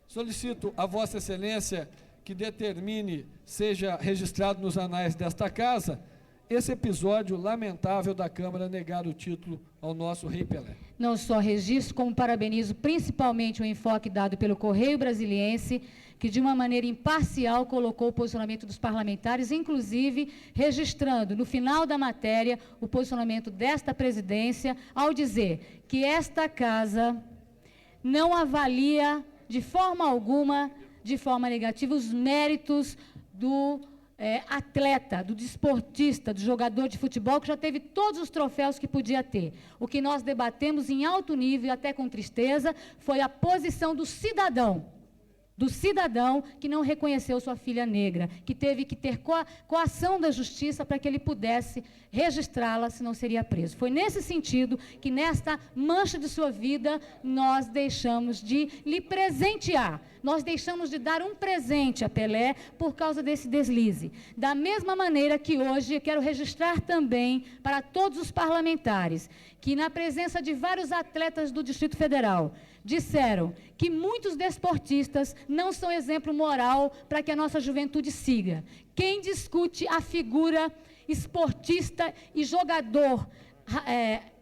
Solicito a Vossa Excelência que determine, seja registrado nos anais desta casa, esse episódio lamentável da Câmara negar o título ao nosso Rei Pelé. Não só registro, como parabenizo principalmente o enfoque dado pelo Correio Brasiliense, que de uma maneira imparcial colocou o posicionamento dos parlamentares, inclusive registrando no final da matéria o posicionamento desta presidência, ao dizer que esta casa não avalia de forma alguma, de forma negativa, os méritos do atleta, do desportista, do jogador de futebol, que já teve todos os troféus que podia ter. O que nós debatemos em alto nível, até com tristeza, foi a posição do cidadão que não reconheceu sua filha negra, que teve que ter coação da justiça para que ele pudesse registrá-la, senão seria preso. Foi nesse sentido que, nesta mancha de sua vida, nós deixamos de lhe presentear, nós deixamos de dar um presente a Pelé por causa desse deslize. Da mesma maneira que hoje eu quero registrar também para todos os parlamentares, que na presença de vários atletas do Distrito Federal, disseram que muitos desportistas não são exemplo moral para que a nossa juventude siga. Quem discute a figura esportista e jogador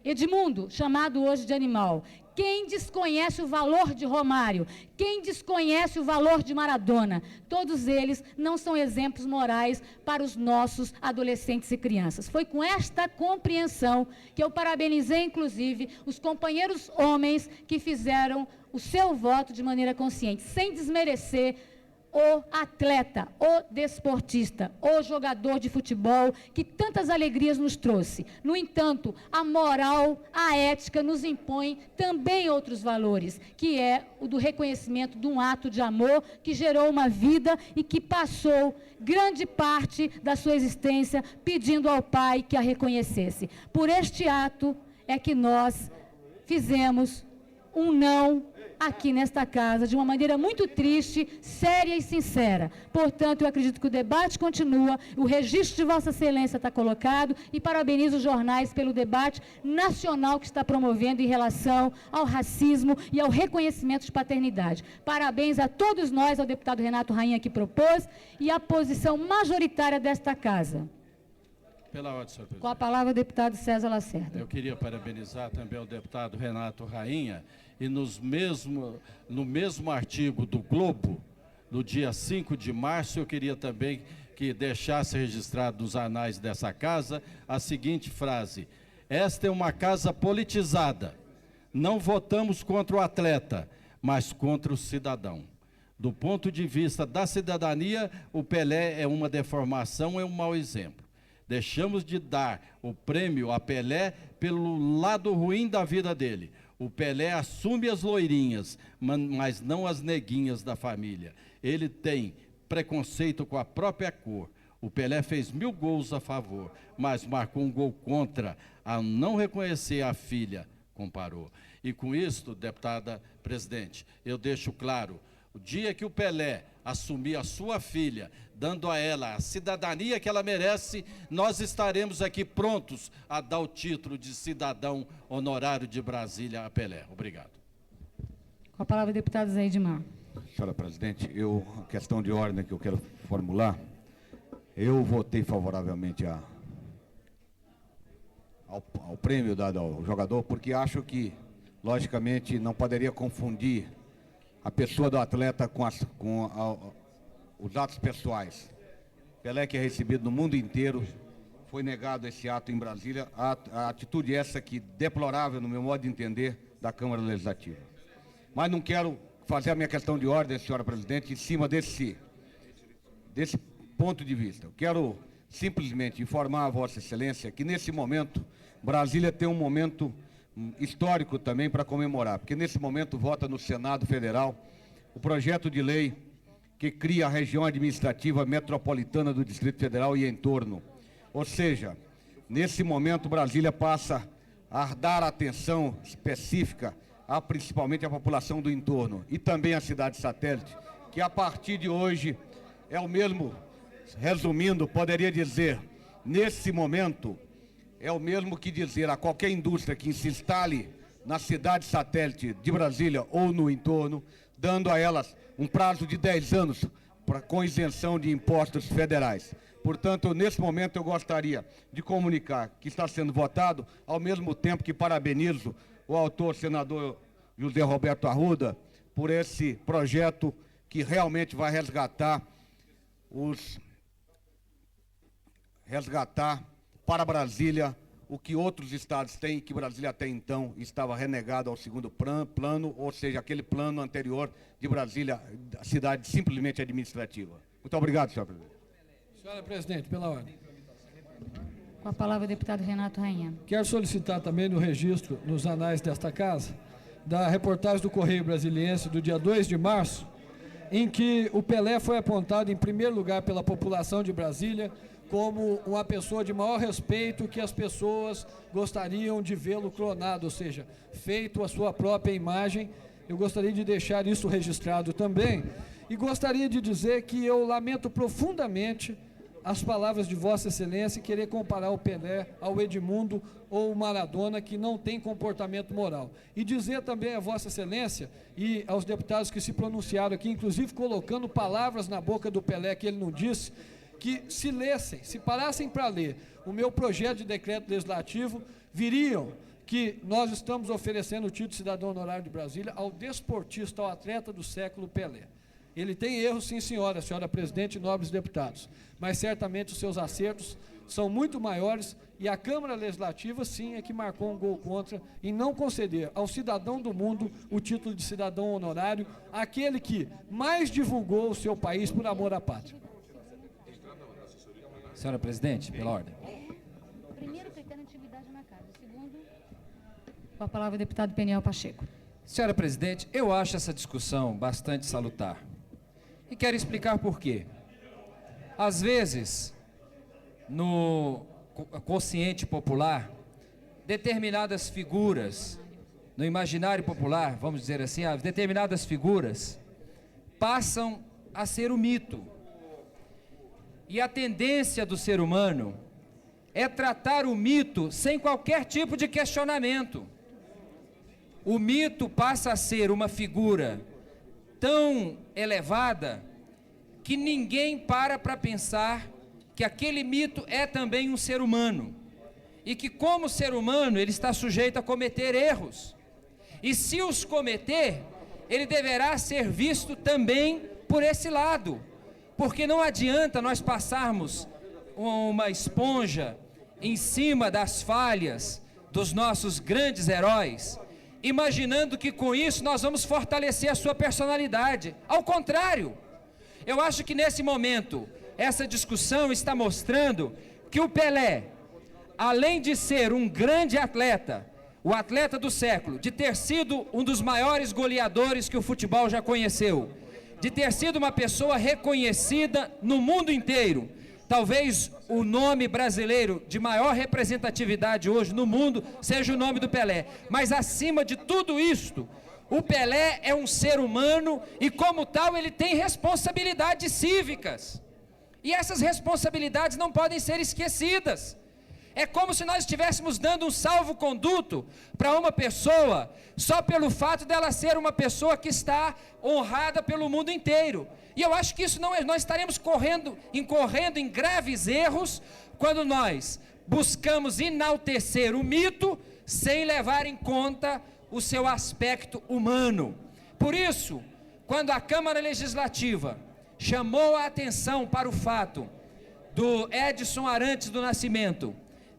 Edmundo, chamado hoje de animal? Quem desconhece o valor de Romário? Quem desconhece o valor de Maradona? Todos eles não são exemplos morais para os nossos adolescentes e crianças. Foi com esta compreensão que eu parabenizei, inclusive, os companheiros homens que fizeram o seu voto de maneira consciente, sem desmerecer o atleta, o desportista, o jogador de futebol, que tantas alegrias nos trouxe. No entanto, a moral, a ética nos impõe também outros valores, que é o do reconhecimento de um ato de amor que gerou uma vida e que passou grande parte da sua existência pedindo ao Pai que a reconhecesse. Por este ato é que nós fizemos um não aqui nesta casa, de uma maneira muito triste, séria e sincera. Portanto, eu acredito que o debate continua, o registro de Vossa Excelência está colocado e parabenizo os jornais pelo debate nacional que está promovendo em relação ao racismo e ao reconhecimento de paternidade. Parabéns a todos nós, ao deputado Renato Rainha que propôs e à posição majoritária desta casa. Pela ordem, senhor presidente. Com a palavra, o deputado César Lacerda. Eu queria parabenizar também o deputado Renato Rainha e no mesmo artigo do Globo, no dia 5 de março, eu queria também que deixasse registrado nos anais dessa casa a seguinte frase: esta é uma casa politizada, não votamos contra o atleta, mas contra o cidadão. Do ponto de vista da cidadania, o Pelé é uma deformação, é um mau exemplo. Deixamos de dar o prêmio a Pelé pelo lado ruim da vida dele. O Pelé assume as loirinhas, mas não as neguinhas da família. Ele tem preconceito com a própria cor. O Pelé fez 1000 gols a favor, mas marcou um gol contra, ao não reconhecer a filha, comparou. E com isso, deputada presidente, eu deixo claro, o dia que o Pelé assumir a sua filha, dando a ela a cidadania que ela merece, nós estaremos aqui prontos a dar o título de cidadão honorário de Brasília a Pelé. Obrigado. Com a palavra, o deputado Zé Edmar. Senhora presidente, a questão de ordem que eu quero formular, eu votei favoravelmente ao prêmio dado ao jogador, porque acho que, logicamente, não poderia confundir a pessoa do atleta com os atos pessoais. Pelé, que é recebido no mundo inteiro, foi negado esse ato em Brasília, a atitude essa que deplorável, no meu modo de entender, da Câmara Legislativa. Mas não quero fazer a minha questão de ordem, senhora presidente, em cima desse ponto de vista. Eu quero simplesmente informar a Vossa Excelência que, nesse momento, Brasília tem um momento histórico também para comemorar, porque nesse momento vota no Senado Federal o projeto de lei que cria a região administrativa metropolitana do Distrito Federal e entorno. Ou seja, nesse momento Brasília passa a dar atenção específica principalmente à população do entorno e também à cidade satélite, que a partir de hoje é o mesmo, resumindo, poderia dizer, nesse momento, é o mesmo que dizer a qualquer indústria que se instale na cidade satélite de Brasília ou no entorno, dando a elas um prazo de 10 anos com isenção de impostos federais. Portanto, nesse momento eu gostaria de comunicar que está sendo votado, ao mesmo tempo que parabenizo o autor, senador José Roberto Arruda, por esse projeto que realmente vai resgatar para Brasília o que outros estados têm, que Brasília até então estava renegado ao segundo plano, ou seja, aquele plano anterior de Brasília, a cidade simplesmente administrativa. Muito obrigado, senhora presidente. Senhora presidente, pela ordem. Com a palavra, o deputado Renato Rainha. Quero solicitar também no registro, nos anais desta casa, da reportagem do Correio Brasiliense do dia 2 de março, em que o Pelé foi apontado em primeiro lugar pela população de Brasília como uma pessoa de maior respeito, que as pessoas gostariam de vê-lo clonado, ou seja, feito a sua própria imagem. Eu gostaria de deixar isso registrado também, e gostaria de dizer que eu lamento profundamente as palavras de Vossa Excelência e querer comparar o Pelé ao Edmundo ou o Maradona, que não tem comportamento moral. E dizer também a Vossa Excelência e aos deputados que se pronunciaram aqui, inclusive colocando palavras na boca do Pelé que ele não disse, que se lessem, se parassem para ler o meu projeto de decreto legislativo, viriam que nós estamos oferecendo o título de cidadão honorário de Brasília ao desportista, ao atleta do século Pelé. Ele tem erros, sim senhora presidente e nobres deputados, mas certamente os seus acertos são muito maiores, e a Câmara Legislativa, sim, é que marcou um gol contra em não conceder ao cidadão do mundo o título de cidadão honorário, aquele que mais divulgou o seu país por amor à pátria. Senhora presidente, pela ordem. Primeiro, critério de atividade na casa. Segundo, com a palavra, o deputado Peniel Pacheco. Senhora presidente, eu acho essa discussão bastante salutar. E quero explicar por quê. Às vezes, no consciente popular, determinadas figuras no imaginário popular, vamos dizer assim, as determinadas figuras passam a ser o mito. E a tendência do ser humano é tratar o mito sem qualquer tipo de questionamento. O mito passa a ser uma figura tão elevada que ninguém para pensar que aquele mito é também um ser humano. E que, como ser humano, ele está sujeito a cometer erros. E se os cometer, ele deverá ser visto também por esse lado. Porque não adianta nós passarmos uma esponja em cima das falhas dos nossos grandes heróis, imaginando que com isso nós vamos fortalecer a sua personalidade. Ao contrário, eu acho que nesse momento, essa discussão está mostrando que o Pelé, além de ser um grande atleta, o atleta do século, de ter sido um dos maiores goleadores que o futebol já conheceu, de ter sido uma pessoa reconhecida no mundo inteiro, talvez o nome brasileiro de maior representatividade hoje no mundo seja o nome do Pelé. Mas acima de tudo isto, o Pelé é um ser humano e, como tal, ele tem responsabilidades cívicas. E essas responsabilidades não podem ser esquecidas. É como se nós estivéssemos dando um salvo-conduto para uma pessoa, só pelo fato dela ser uma pessoa que está honrada pelo mundo inteiro. E eu acho que isso não é, nós estaremos incorrendo em graves erros, quando nós buscamos enaltecer o mito, sem levar em conta o seu aspecto humano. Por isso, quando a Câmara Legislativa chamou a atenção para o fato do Edson Arantes do Nascimento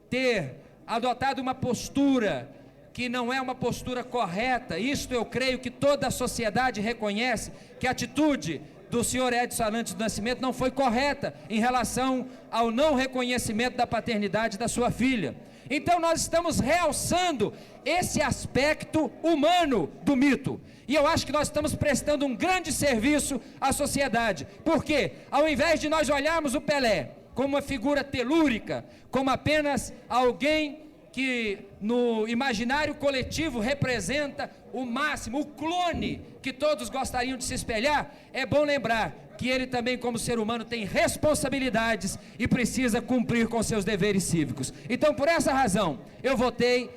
ter adotado uma postura que não é uma postura correta, isto eu creio que toda a sociedade reconhece, que a atitude do senhor Edson Arantes do Nascimento não foi correta em relação ao não reconhecimento da paternidade da sua filha. Então nós estamos realçando esse aspecto humano do mito. E eu acho que nós estamos prestando um grande serviço à sociedade. Porque, ao invés de nós olharmos o Pelé como uma figura telúrica, como apenas alguém que no imaginário coletivo representa o máximo, o clone que todos gostariam de se espelhar, é bom lembrar que ele também, como ser humano, tem responsabilidades e precisa cumprir com seus deveres cívicos. Então, por essa razão, eu votei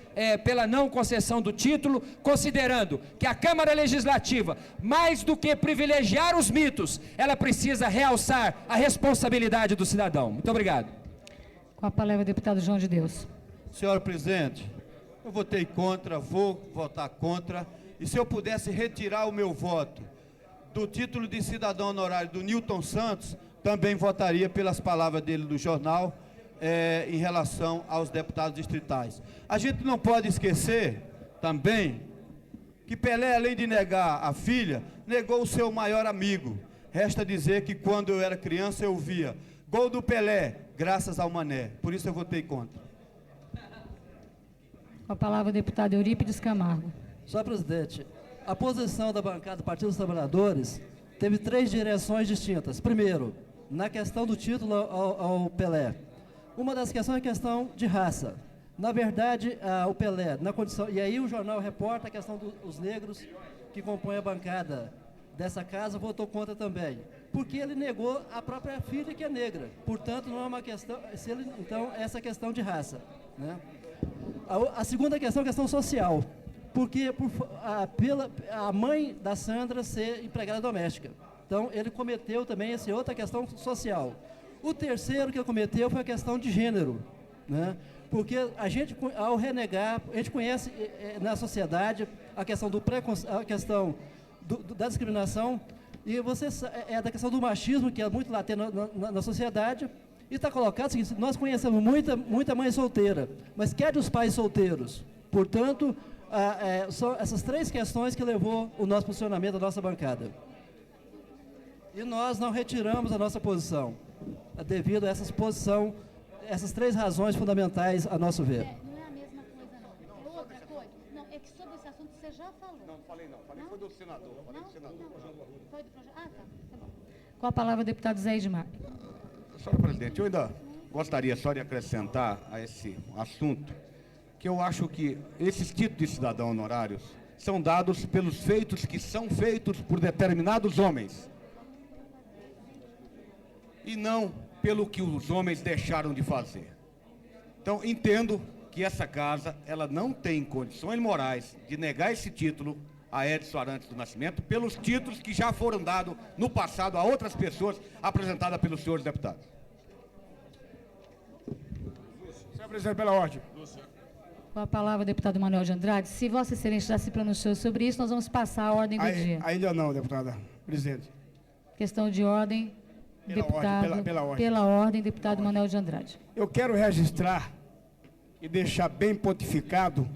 pela não concessão do título, considerando que a Câmara Legislativa, mais do que privilegiar os mitos, ela precisa realçar a responsabilidade do cidadão. Muito obrigado. Com a palavra o deputado João de Deus. Senhor presidente, eu votei contra, vou votar contra, e se eu pudesse retirar o meu voto do título de cidadão honorário do Newton Santos, também votaria pelas palavras dele do jornal, em relação aos deputados distritais. A gente não pode esquecer também que Pelé, além de negar a filha, negou o seu maior amigo. Resta dizer que quando eu era criança eu via gol do Pelé, graças ao Mané. Por isso eu votei contra. Com a palavra o deputado Eurípides Camargo. Senhor presidente, a posição da bancada do Partido dos Trabalhadores teve 3 direções distintas. Primeiro, na questão do título ao Pelé. Uma das questões é a questão de raça. Na verdade, o Pelé, na condição... E aí o jornal reporta a questão dos negros que compõem a bancada dessa casa, votou contra também. Porque ele negou a própria filha, que é negra. Portanto, não é uma questão... Então, essa questão de raça, né? A segunda questão é a questão social. Porque a mãe da Sandra ser empregada doméstica. Então, ele cometeu também essa outra questão social. O terceiro que ele cometeu foi a questão de gênero, né? Porque a gente, ao renegar, a gente conhece na sociedade a questão do preconceito, a questão da discriminação, e da questão do machismo, que é muito latente na sociedade, e está colocado o seguinte: nós conhecemos muita mãe solteira, mas quer dos pais solteiros. Portanto, são essas 3 questões que levou o nosso posicionamento, a nossa bancada. E nós não retiramos a nossa posição, devido a essas 3 razões fundamentais, a nosso ver. Não é a mesma coisa, não. É outra coisa. Não, é que sobre esse assunto você já falou. Não falei não. Falei foi do senador. Falei do senador. Foi do projeto. Ah, tá bom. Com a palavra o deputado Zé Edmar. Senhor presidente, eu ainda gostaria só de acrescentar a esse assunto que eu acho que esses títulos de cidadão honorários são dados pelos feitos que são feitos por determinados homens. E não pelo que os homens deixaram de fazer. Então, entendo que essa casa, ela não tem condições morais de negar esse título a Edson Arantes do Nascimento pelos títulos que já foram dados no passado a outras pessoas apresentadas pelos senhores deputados. Senhor presidente, pela ordem. Com a palavra, o deputado Manuel de Andrade. Se Vossa Excelência já se pronunciou sobre isso, nós vamos passar a ordem do dia. Ainda não, deputada presidente. Questão de ordem, deputado. Pela ordem. Deputado Manuel de Andrade. Eu quero registrar e deixar bem pontificado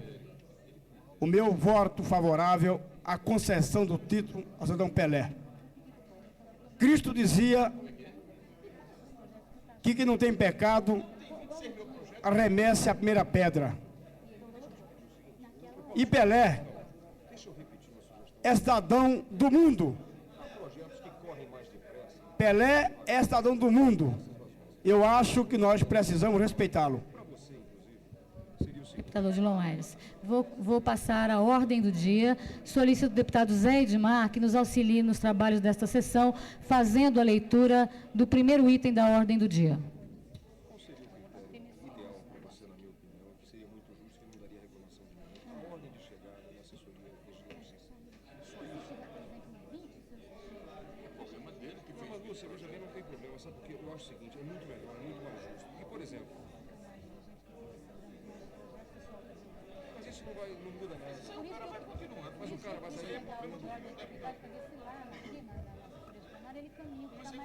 o meu voto favorável à concessão do título ao cidadão Pelé. Cristo dizia que quem não tem pecado arremesse a primeira pedra. E Pelé é cidadão do mundo. Pelé é cidadão do mundo. Eu acho que nós precisamos respeitá-lo. Deputado Odilon Aires. Vou passar a ordem do dia. Solicito o deputado Zé Edmar que nos auxilie nos trabalhos desta sessão, fazendo a leitura do primeiro item da ordem do dia.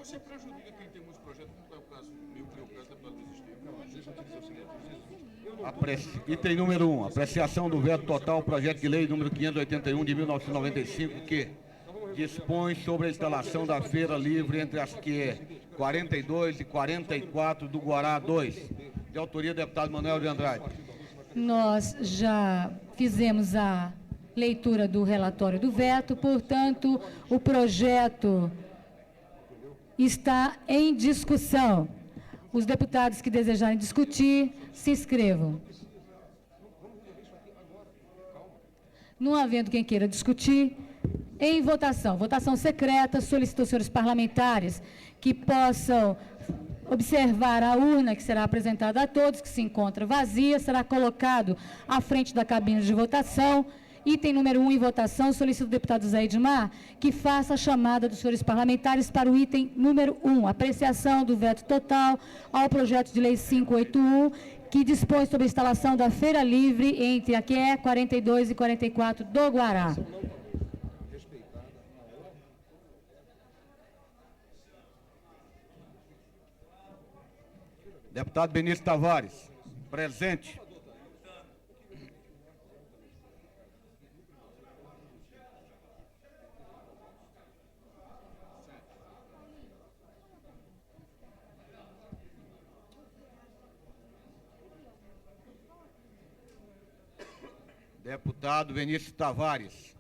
Você prejudica quem tem muitos projetos, como é o caso meu, que é o caso da deputada Luiz Estevam. Não, deixa eu te dizer o seguinte. Item número 1, apreciação do veto total, projeto de lei número 581 de 1995, que dispõe sobre a instalação da feira livre entre as que 42 e 44 do Guará 2, de autoria do deputado Manuel de Andrade. Nós já fizemos a leitura do relatório do veto, portanto, o projeto está em discussão. Os deputados que desejarem discutir, se inscrevam. Não havendo quem queira discutir, em votação. Votação secreta, solicito aos senhores parlamentares que possam observar a urna que será apresentada a todos, que se encontra vazia, será colocado à frente da cabine de votação. Item número 1 em votação, solicito ao deputado Zé Edmar que faça a chamada dos senhores parlamentares para o item número 1, apreciação do veto total ao projeto de lei 581, que dispõe sobre a instalação da feira livre entre a QE 42 e 44 do Guará. Deputado Benício Tavares, presente. Deputado Benício Tavares.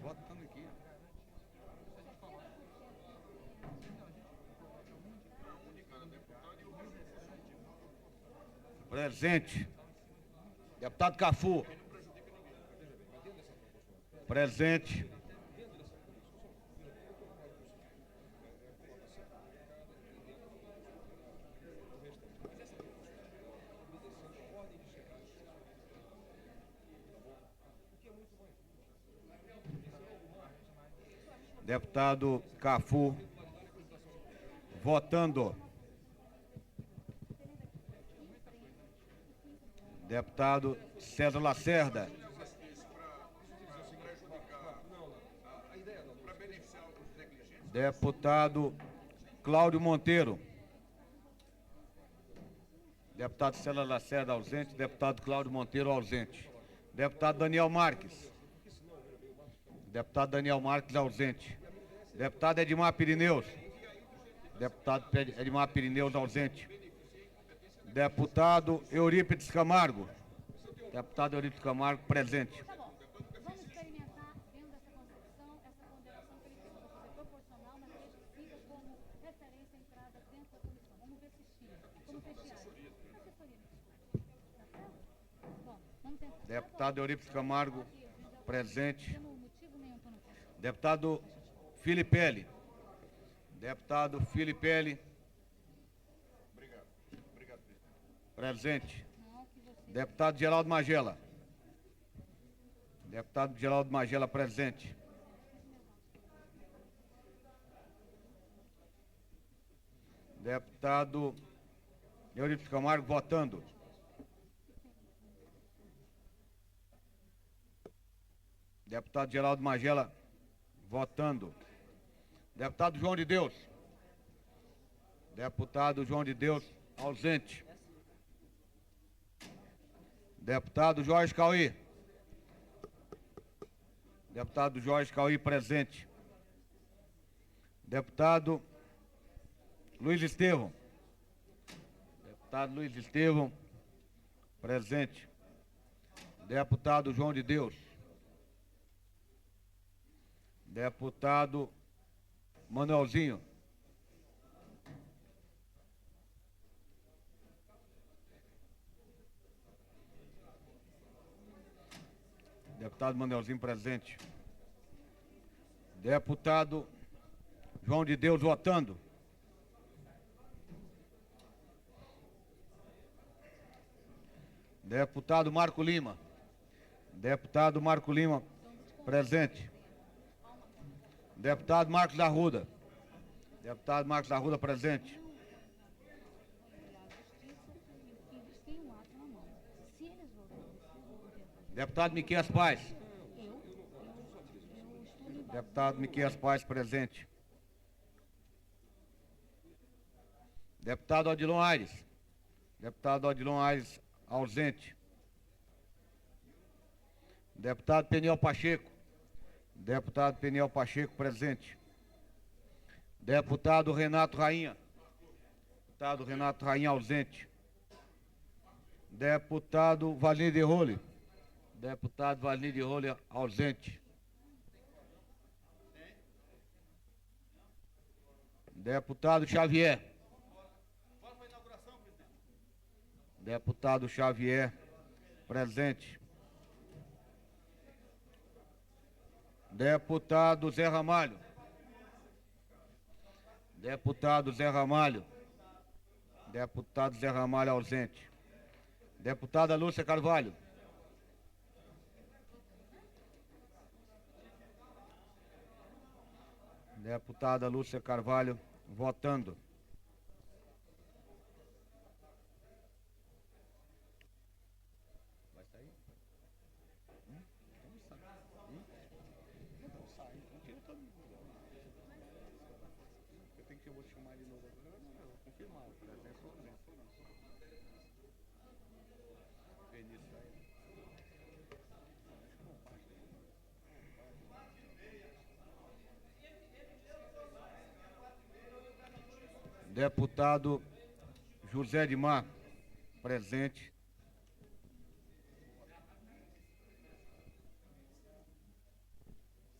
Votando aqui. Presente. Deputado Cafu. Presente. Deputado Cafu, votando. Deputado César Lacerda. Deputado Cláudio Monteiro. Deputado César Lacerda ausente, deputado Cláudio Monteiro ausente. Deputado Daniel Marques. Deputado Daniel Marques ausente. Deputado Edmar Pirineus. Deputado Edmar Pirineus ausente. Deputado Eurípides Camargo. Deputado Eurípides Camargo presente. Tá bom. Vamos experimentar, vendo essa concepção, essa ponderação que ele precisa fazer proporcional, mas que ele siga como referência a entrada dentro da comissão. Vamos ver se chega. Como fechar. Assessoria. Tá certo? Vamos tentar. Deputado Eurípides Camargo, presente. Não temos motivo nenhum para não fazer. Deputado Filipelli. Deputado Filipelli. Presente. Deputado Geraldo Magela. Deputado Geraldo Magela, presente. Deputado Eurípides Camargo, votando. Deputado Geraldo Magela, votando. Deputado João de Deus. Deputado João de Deus, ausente. Deputado Jorge Cauí. Deputado Jorge Cauí, presente. Deputado Luiz Estevão. Deputado Luiz Estevão, presente. Deputado João de Deus. Deputado Manuelzinho. Deputado Manuelzinho, presente. Deputado João de Deus, votando. Deputado Marco Lima. Deputado Marco Lima, presente. Deputado Marcos Arruda. Deputado Marcos Arruda, presente. Eles têm um ato na mão. Se eles voltarem, Deputado Miqueias Paz. Deputado Miqueias Paz, presente. Deputado Odilon Aires. Deputado Odilon Aires, ausente. Deputado Peniel Pacheco. Deputado Peniel Pacheco, presente. Deputado Renato Rainha. Deputado Renato Rainha, ausente. Deputado Valinho de Role. Deputado Valinho de Role, ausente. Deputado Xavier. Deputado Xavier, presente. Deputado Zé Ramalho. Deputado Zé Ramalho. Deputado Zé Ramalho, ausente. Deputada Lúcia Carvalho. Deputada Lúcia Carvalho, votando. Deputado José Edmar, presente.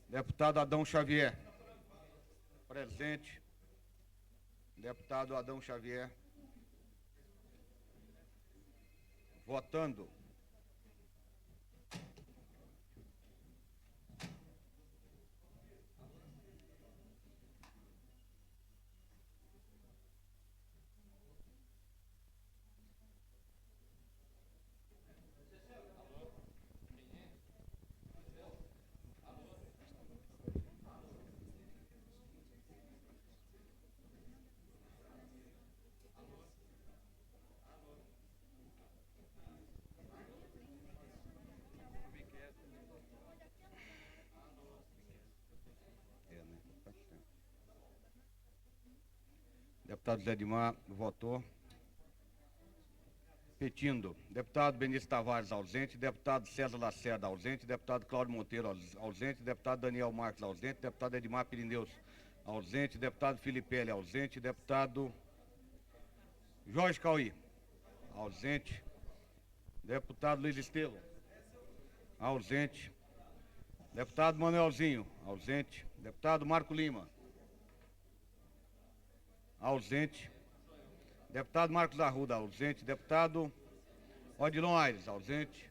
Deputado Adão Xavier, presente. Deputado Adão Xavier, votando. Deputado Zé Edmar votou. Repetindo, deputado Benício Tavares, ausente. Deputado César Lacerda, ausente. Deputado Cláudio Monteiro, ausente. Deputado Daniel Marques, ausente. Deputado Edmar Pirineus, ausente. Deputado Filipelli, ausente. Deputado Jorge Cauí, ausente. Deputado Luiz Estevão, ausente. Deputado Manuelzinho, ausente. Deputado Marco Lima, ausente. Deputado Marcos Arruda, ausente. Deputado Odilon Aires, ausente.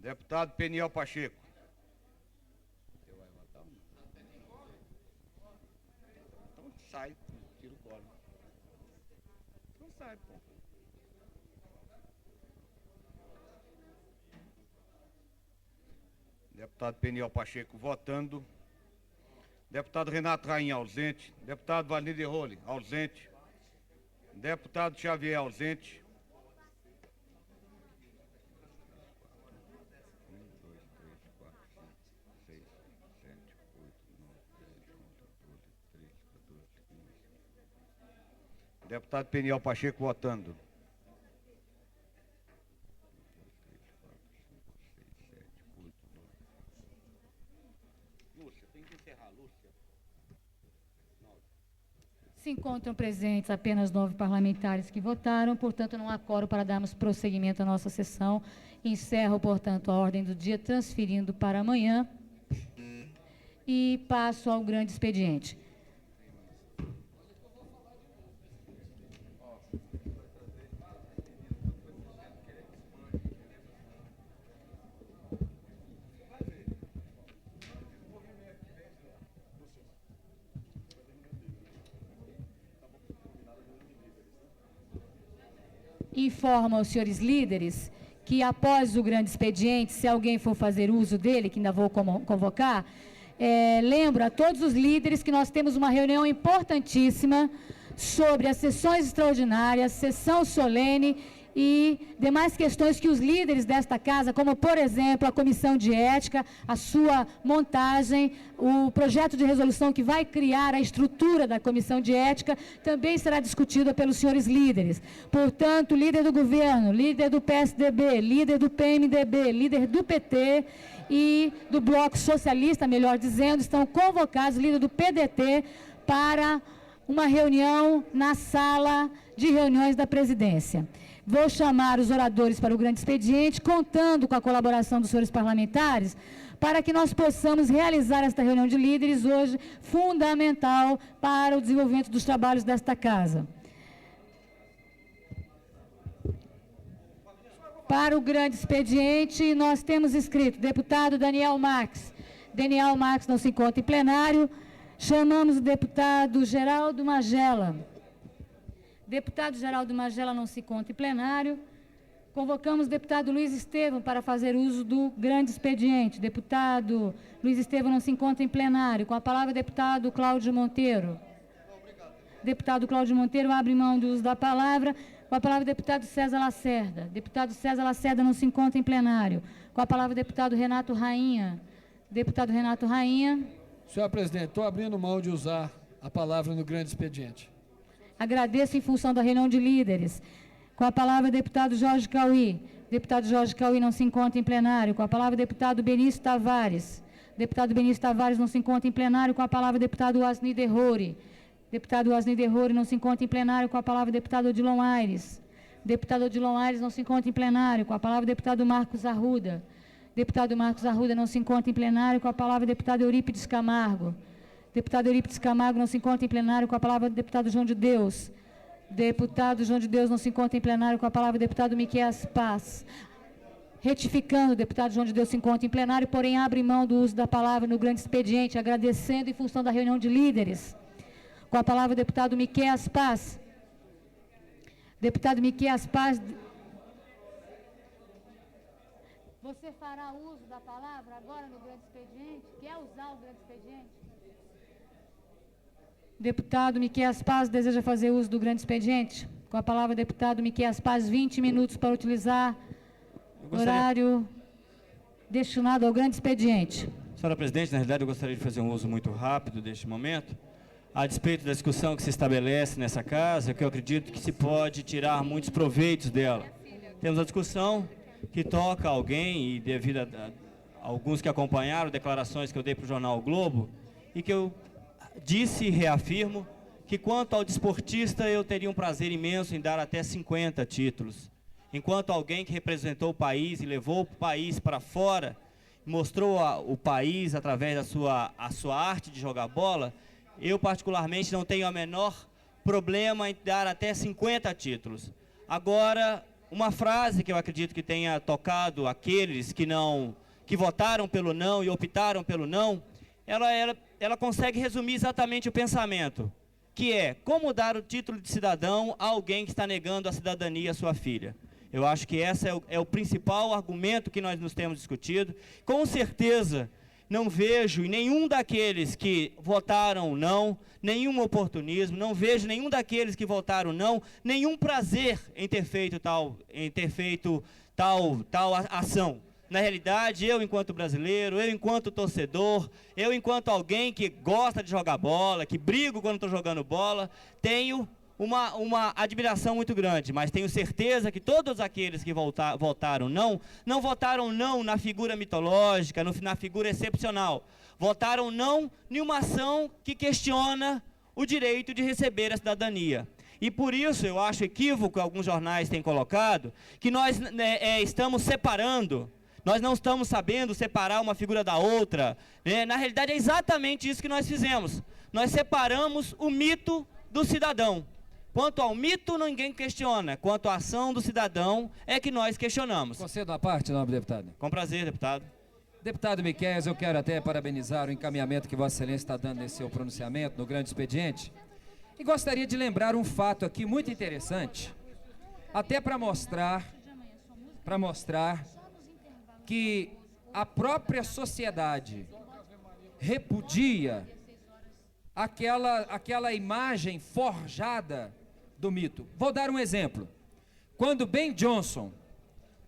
Deputado Peniel Pacheco. Então sai, tira o colo. Então sai, pô. Deputado Peniel Pacheco votando. Deputado Renato Rainha, ausente. Deputado Valnir de Role, ausente. Deputado Xavier, ausente. Deputado Peniel Pacheco votando. Lúcia, tem que encerrar, Lúcia. Se encontram presentes apenas 9 parlamentares que votaram, portanto, não há quórum para darmos prosseguimento à nossa sessão. Encerro, portanto, a ordem do dia, transferindo para amanhã e passo ao grande expediente. Informo aos senhores líderes que, após o grande expediente, se alguém for fazer uso dele, que ainda vou convocar, lembro a todos os líderes que nós temos uma reunião importantíssima sobre as sessões extraordinárias, sessão solene e demais questões que os líderes desta casa, como, por exemplo, a comissão de ética, a sua montagem, o projeto de resolução que vai criar a estrutura da comissão de ética, também será discutida pelos senhores líderes. Portanto, líder do governo, líder do PSDB, líder do PMDB, líder do PT e do Bloco Socialista, melhor dizendo, estão convocados, líder do PDT, para uma reunião na sala de reuniões da presidência. Vou chamar os oradores para o grande expediente, contando com a colaboração dos senhores parlamentares, para que nós possamos realizar esta reunião de líderes hoje, fundamental para o desenvolvimento dos trabalhos desta casa. Para o grande expediente, nós temos escrito deputado Daniel Marques. Daniel Marques não se encontra em plenário. Chamamos o deputado Geraldo Magela. Deputado Geraldo Magela não se encontra em plenário. Convocamos o deputado Luiz Estevam para fazer uso do grande expediente. Deputado Luiz Estevam não se encontra em plenário. Com a palavra, deputado Cláudio Monteiro. Deputado Cláudio Monteiro abre mão do uso da palavra. Com a palavra, deputado César Lacerda. Deputado César Lacerda não se encontra em plenário. Com a palavra, deputado Renato Rainha. Deputado Renato Rainha. Senhor presidente, estou abrindo mão de usar a palavra no grande expediente. Agradeço em função da reunião de líderes. Com a palavra, deputado Jorge Cauí. Deputado Jorge Cauí não se encontra em plenário. Com a palavra, deputado Benício Tavares. Deputado Benício Tavares não se encontra em plenário. Com a palavra, deputado Asni Derrore. Deputado Asni Derrore não se encontra em plenário. Com a palavra, deputado Odilon Aires. Deputado Odilon Aires não se encontra em plenário. Com a palavra, deputado Marcos Arruda. Deputado Marcos Arruda não se encontra em plenário. Com a palavra, deputado Eurípides Camargo. Deputado Eurípides Camargo não se encontra em plenário. Com a palavra, deputado João de Deus. Deputado João de Deus não se encontra em plenário. Com a palavra, deputado Miqueias Paz. Retificando, o deputado João de Deus se encontra em plenário, porém abre mão do uso da palavra no grande expediente, agradecendo em função da reunião de líderes. Com a palavra, deputado Miqueias Paz. Deputado Miqueias Paz. Você fará uso da palavra agora no grande expediente? Quer usar o grande expediente? Deputado Miqueias Paz deseja fazer uso do grande expediente? Com a palavra, deputado Miqueias Paz, 20 minutos para utilizar o horário destinado ao grande expediente. Senhora presidente, na realidade eu gostaria de fazer um uso muito rápido deste momento. A despeito da discussão que se estabelece nessa casa, que eu acredito que se pode tirar muitos proveitos dela. Temos a discussão que toca alguém, e devido a alguns que acompanharam declarações que eu dei para o jornal O Globo, e que eu disse e reafirmo que, quanto ao desportista, eu teria um prazer imenso em dar até 50 títulos. Enquanto alguém que representou o país e levou o país para fora, mostrou o país através da sua arte de jogar bola, eu particularmente não tenho o menor problema em dar até 50 títulos. Agora, uma frase que eu acredito que tenha tocado aqueles que votaram pelo não e optaram pelo não, ela consegue resumir exatamente o pensamento, que é como dar o título de cidadão a alguém que está negando a cidadania à sua filha. Eu acho que esse é o principal argumento que nós nos temos discutido. Com certeza, não vejo em nenhum daqueles que votaram não, nenhum oportunismo, não vejo nenhum daqueles que votaram não, nenhum prazer em ter feito tal ação. Na realidade, eu enquanto brasileiro, eu enquanto torcedor, eu enquanto alguém que gosta de jogar bola, que brigo quando estou jogando bola, tenho uma admiração muito grande, mas tenho certeza que todos aqueles que votaram não votaram não na figura mitológica, na figura excepcional. Votaram não em uma ação que questiona o direito de receber a cidadania. E por isso eu acho equívoco que alguns jornais têm colocado, que nós estamos separando, nós não estamos sabendo separar uma figura da outra. Na realidade é exatamente isso que nós fizemos. Nós separamos o mito do cidadão. Quanto ao mito, ninguém questiona. Quanto à ação do cidadão, é que nós questionamos. Concedo a parte, nobre deputado. Com prazer, deputado. Deputado Miqueias, eu quero até parabenizar o encaminhamento que Vossa Excelência está dando nesse seu pronunciamento, no grande expediente. E gostaria de lembrar um fato aqui muito interessante, até para mostrar que a própria sociedade repudia aquela imagem forjada do mito. Vou dar um exemplo. Quando Ben Johnson,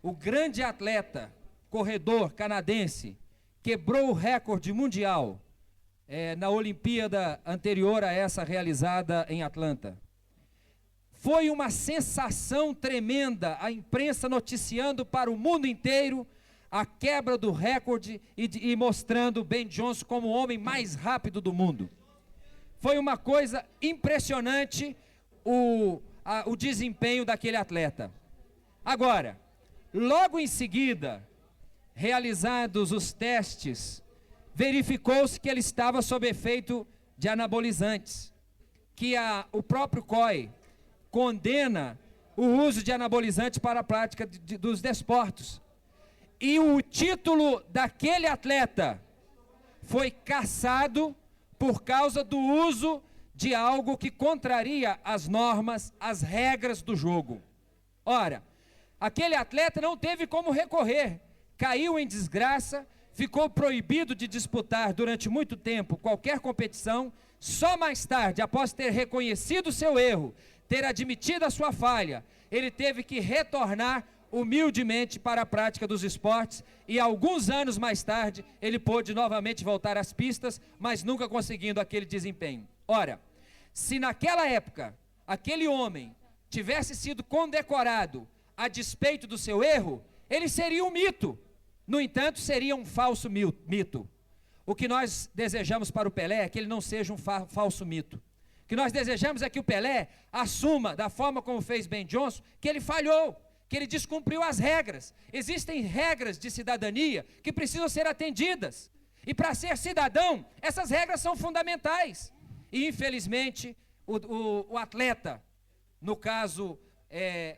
o grande atleta, corredor canadense, quebrou o recorde mundial na Olimpíada anterior a essa realizada em Atlanta, foi uma sensação tremenda, a imprensa noticiando para o mundo inteiro a quebra do recorde e mostrando Ben Johnson como o homem mais rápido do mundo. Foi uma coisa impressionante o desempenho daquele atleta. Agora, logo em seguida, realizados os testes, verificou-se que ele estava sob efeito de anabolizantes, que o próprio COI condena o uso de anabolizantes para a prática dos desportos. E o título daquele atleta foi cassado por causa do uso de algo que contraria as normas, as regras do jogo. Ora, aquele atleta não teve como recorrer, caiu em desgraça, ficou proibido de disputar durante muito tempo qualquer competição. Só mais tarde, após ter reconhecido seu erro, ter admitido a sua falha, ele teve que retornar humildemente para a prática dos esportes, e alguns anos mais tarde ele pôde novamente voltar às pistas, mas nunca conseguindo aquele desempenho. Ora, se naquela época aquele homem tivesse sido condecorado a despeito do seu erro, ele seria um mito. No entanto, seria um falso mito. O que nós desejamos para o Pelé é que ele não seja um falso mito. O que nós desejamos é que o Pelé assuma, da forma como fez Ben Johnson, que ele falhou, que ele descumpriu as regras. Existem regras de cidadania que precisam ser atendidas. E para ser cidadão, essas regras são fundamentais. E infelizmente, o atleta, no caso,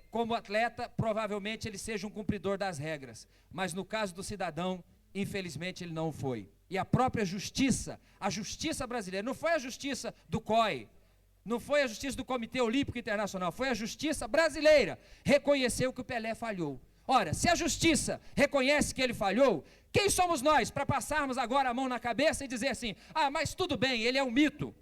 como atleta, provavelmente ele seja um cumpridor das regras. Mas no caso do cidadão, infelizmente ele não foi. E a própria justiça, a justiça brasileira, não foi a justiça do COI, não foi a justiça do Comitê Olímpico Internacional, foi a justiça brasileira, reconheceu que o Pelé falhou. Ora, se a justiça reconhece que ele falhou, quem somos nós para passarmos agora a mão na cabeça e dizer assim, mas tudo bem, ele é um mito?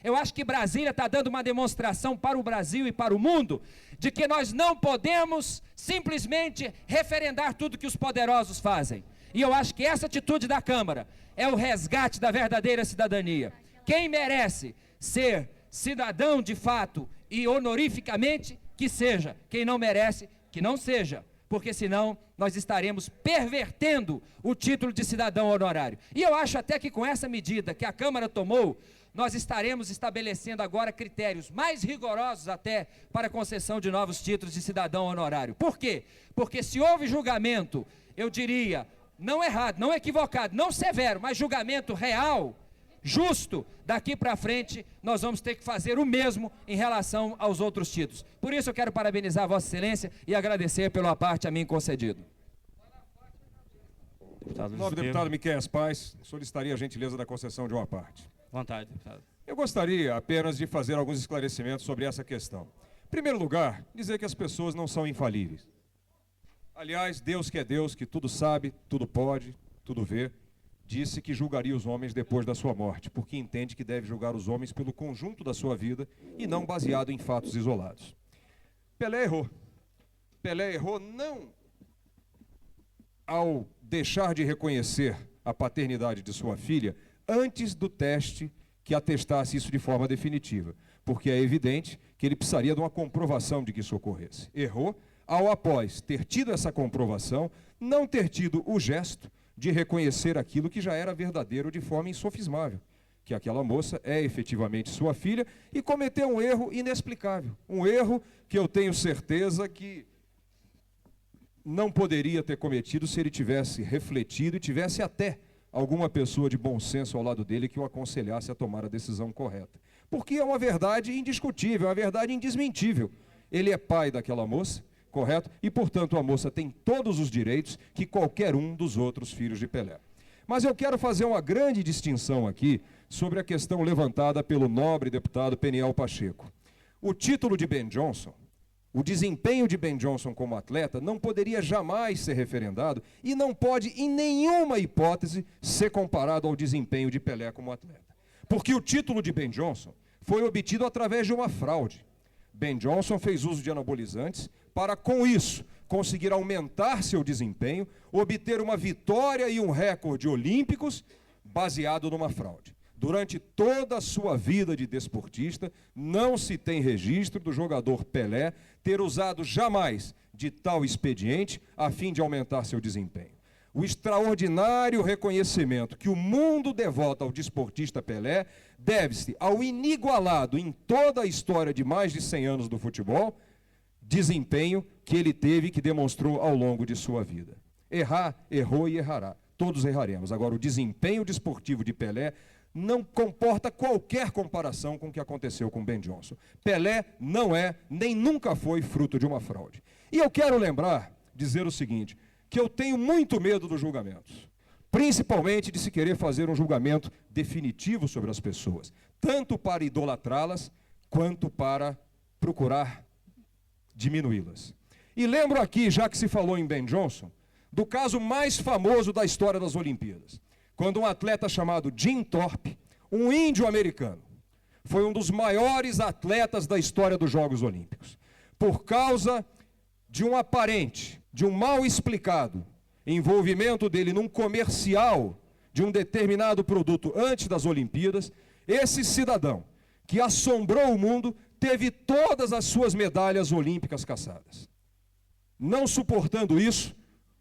Eu acho que Brasília está dando uma demonstração para o Brasil e para o mundo de que nós não podemos simplesmente referendar tudo que os poderosos fazem. E eu acho que essa atitude da Câmara é o resgate da verdadeira cidadania. Quem merece ser cidadão de fato e honorificamente, que seja. Quem não merece, que não seja. Porque senão nós estaremos pervertendo o título de cidadão honorário. E eu acho até que com essa medida que a Câmara tomou, nós estaremos estabelecendo agora critérios mais rigorosos até para a concessão de novos títulos de cidadão honorário. Por quê? Porque se houve julgamento, eu diria, não errado, não equivocado, não severo, mas julgamento real, justo, daqui para frente nós vamos ter que fazer o mesmo em relação aos outros títulos. Por isso eu quero parabenizar Vossa Excelência e agradecer pela parte a mim concedido. Nobre deputado Miqueias Paz, solicitaria a gentileza da concessão de uma parte. Vontade, deputado. Eu gostaria apenas de fazer alguns esclarecimentos sobre essa questão. Em primeiro lugar, dizer que as pessoas não são infalíveis. Aliás, Deus que é Deus, que tudo sabe, tudo pode, tudo vê, disse que julgaria os homens depois da sua morte, porque entende que deve julgar os homens pelo conjunto da sua vida e não baseado em fatos isolados. Pelé errou. Pelé errou não ao deixar de reconhecer a paternidade de sua filha antes do teste que atestasse isso de forma definitiva, porque é evidente que ele precisaria de uma comprovação de que isso ocorresse. Errou ao, após ter tido essa comprovação, não ter tido o gesto de reconhecer aquilo que já era verdadeiro de forma insofismável, que aquela moça é efetivamente sua filha e cometeu um erro inexplicável, um erro que eu tenho certeza que não poderia ter cometido se ele tivesse refletido e tivesse até alguma pessoa de bom senso ao lado dele que o aconselhasse a tomar a decisão correta. Porque é uma verdade indiscutível, é uma verdade indesmentível. Ele é pai daquela moça, correto? E, portanto, a moça tem todos os direitos que qualquer um dos outros filhos de Pelé. Mas eu quero fazer uma grande distinção aqui sobre a questão levantada pelo nobre deputado Peniel Pacheco. O título de Ben Johnson, o desempenho de Ben Johnson como atleta não poderia jamais ser referendado e não pode, em nenhuma hipótese, ser comparado ao desempenho de Pelé como atleta. Porque o título de Ben Johnson foi obtido através de uma fraude. Ben Johnson fez uso de anabolizantes para, com isso, conseguir aumentar seu desempenho, obter uma vitória e um recorde olímpicos baseado numa fraude. Durante toda a sua vida de desportista, não se tem registro do jogador Pelé ter usado jamais de tal expediente a fim de aumentar seu desempenho. O extraordinário reconhecimento que o mundo devota ao desportista Pelé deve-se ao inigualado em toda a história de mais de 100 anos do futebol, desempenho que ele teve e que demonstrou ao longo de sua vida. Errar, errou e errará. Todos erraremos. Agora, o desempenho desportivo de Pelé não comporta qualquer comparação com o que aconteceu com Ben Johnson. Pelé não é, nem nunca foi fruto de uma fraude. E eu quero lembrar, dizer o seguinte, que eu tenho muito medo dos julgamentos, principalmente de se querer fazer um julgamento definitivo sobre as pessoas, tanto para idolatrá-las, quanto para procurar diminuí-las. E lembro aqui, já que se falou em Ben Johnson, do caso mais famoso da história das Olimpíadas, quando um atleta chamado Jim Thorpe, um índio americano, foi um dos maiores atletas da história dos Jogos Olímpicos. Por causa de um aparente, de um mal explicado envolvimento dele num comercial de um determinado produto antes das Olimpíadas, esse cidadão, que assombrou o mundo, teve todas as suas medalhas olímpicas cassadas. Não suportando isso,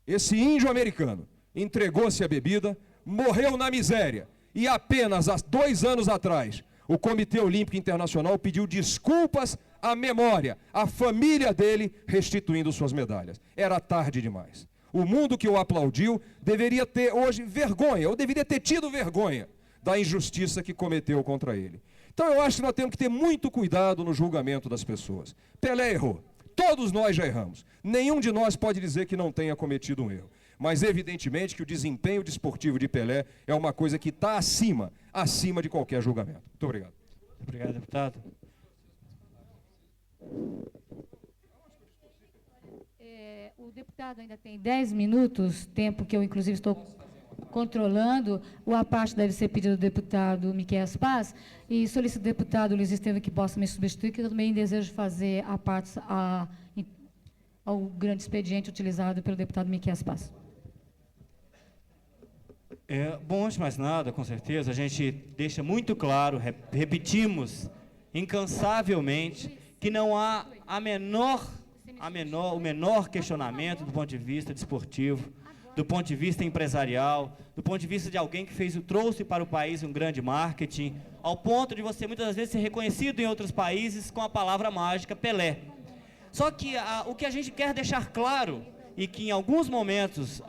esse índio americano entregou-se à bebida, morreu na miséria e apenas há 2 anos atrás o Comitê Olímpico Internacional pediu desculpas à memória, à família dele, restituindo suas medalhas. Era tarde demais. O mundo que o aplaudiu deveria ter hoje vergonha, ou deveria ter tido vergonha da injustiça que cometeu contra ele. Então eu acho que nós temos que ter muito cuidado no julgamento das pessoas. Pelé errou. Todos nós já erramos. Nenhum de nós pode dizer que não tenha cometido um erro. Mas, evidentemente, que o desempenho desportivo de Pelé é uma coisa que está acima de qualquer julgamento. Muito obrigado. Obrigado, deputado. O deputado ainda tem 10 minutos, tempo que eu, inclusive, estou controlando. A parte deve ser pedida do deputado Miqueias Paz, e solicito ao deputado Luiz Estevam que possa me substituir, que eu também desejo fazer a parte ao grande expediente utilizado pelo deputado Miqueias Paz. Bom, antes de mais nada, com certeza, a gente deixa muito claro, repetimos incansavelmente, que não há o menor questionamento do ponto de vista desportivo, do ponto de vista empresarial, do ponto de vista de alguém que trouxe para o país um grande marketing, ao ponto de você muitas vezes ser reconhecido em outros países com a palavra mágica Pelé. Só que o que a gente quer deixar claro, e que em alguns momentos,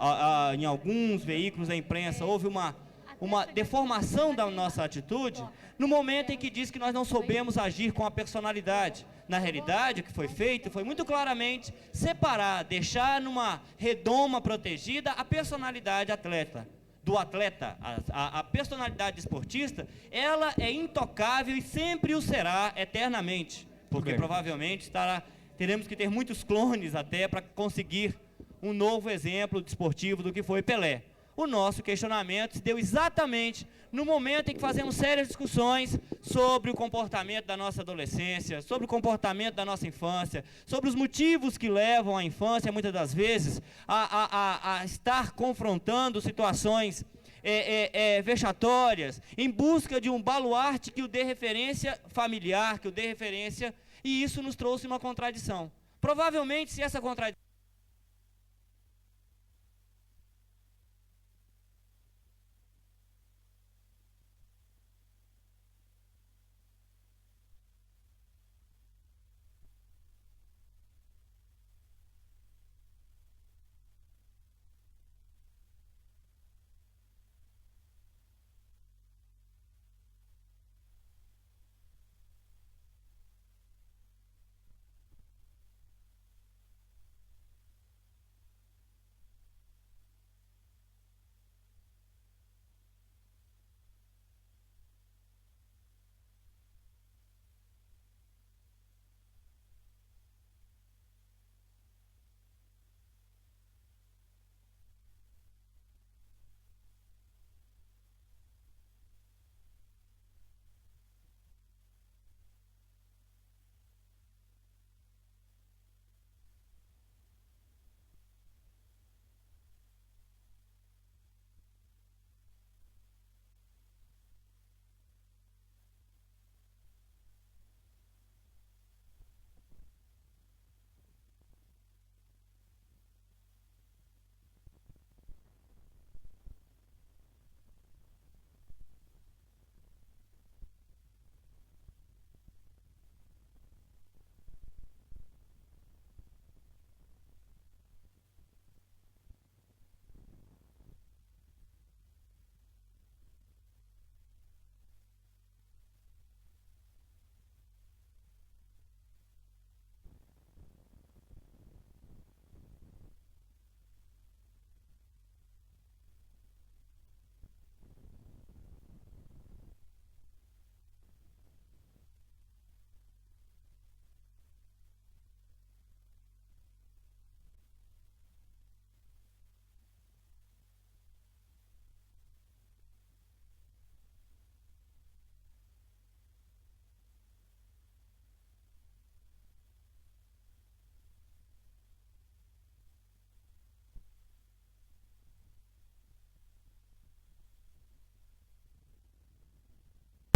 em alguns veículos da imprensa, houve uma uma deformação da nossa atitude no momento em que diz que nós não soubemos agir com a personalidade. Na realidade, o que foi feito foi muito claramente separar, deixar numa redoma protegida a personalidade atleta. Do atleta, a personalidade esportista, ela é intocável e sempre o será eternamente. Porque provavelmente teremos que ter muitos clones até para conseguir um novo exemplo desportivo do que foi Pelé. O nosso questionamento se deu exatamente no momento em que fazemos sérias discussões sobre o comportamento da nossa adolescência, sobre o comportamento da nossa infância, sobre os motivos que levam a infância, muitas das vezes, a estar confrontando situações vexatórias, em busca de um baluarte que o dê referência familiar, que o dê referência, e isso nos trouxe uma contradição. Provavelmente, se essa contradição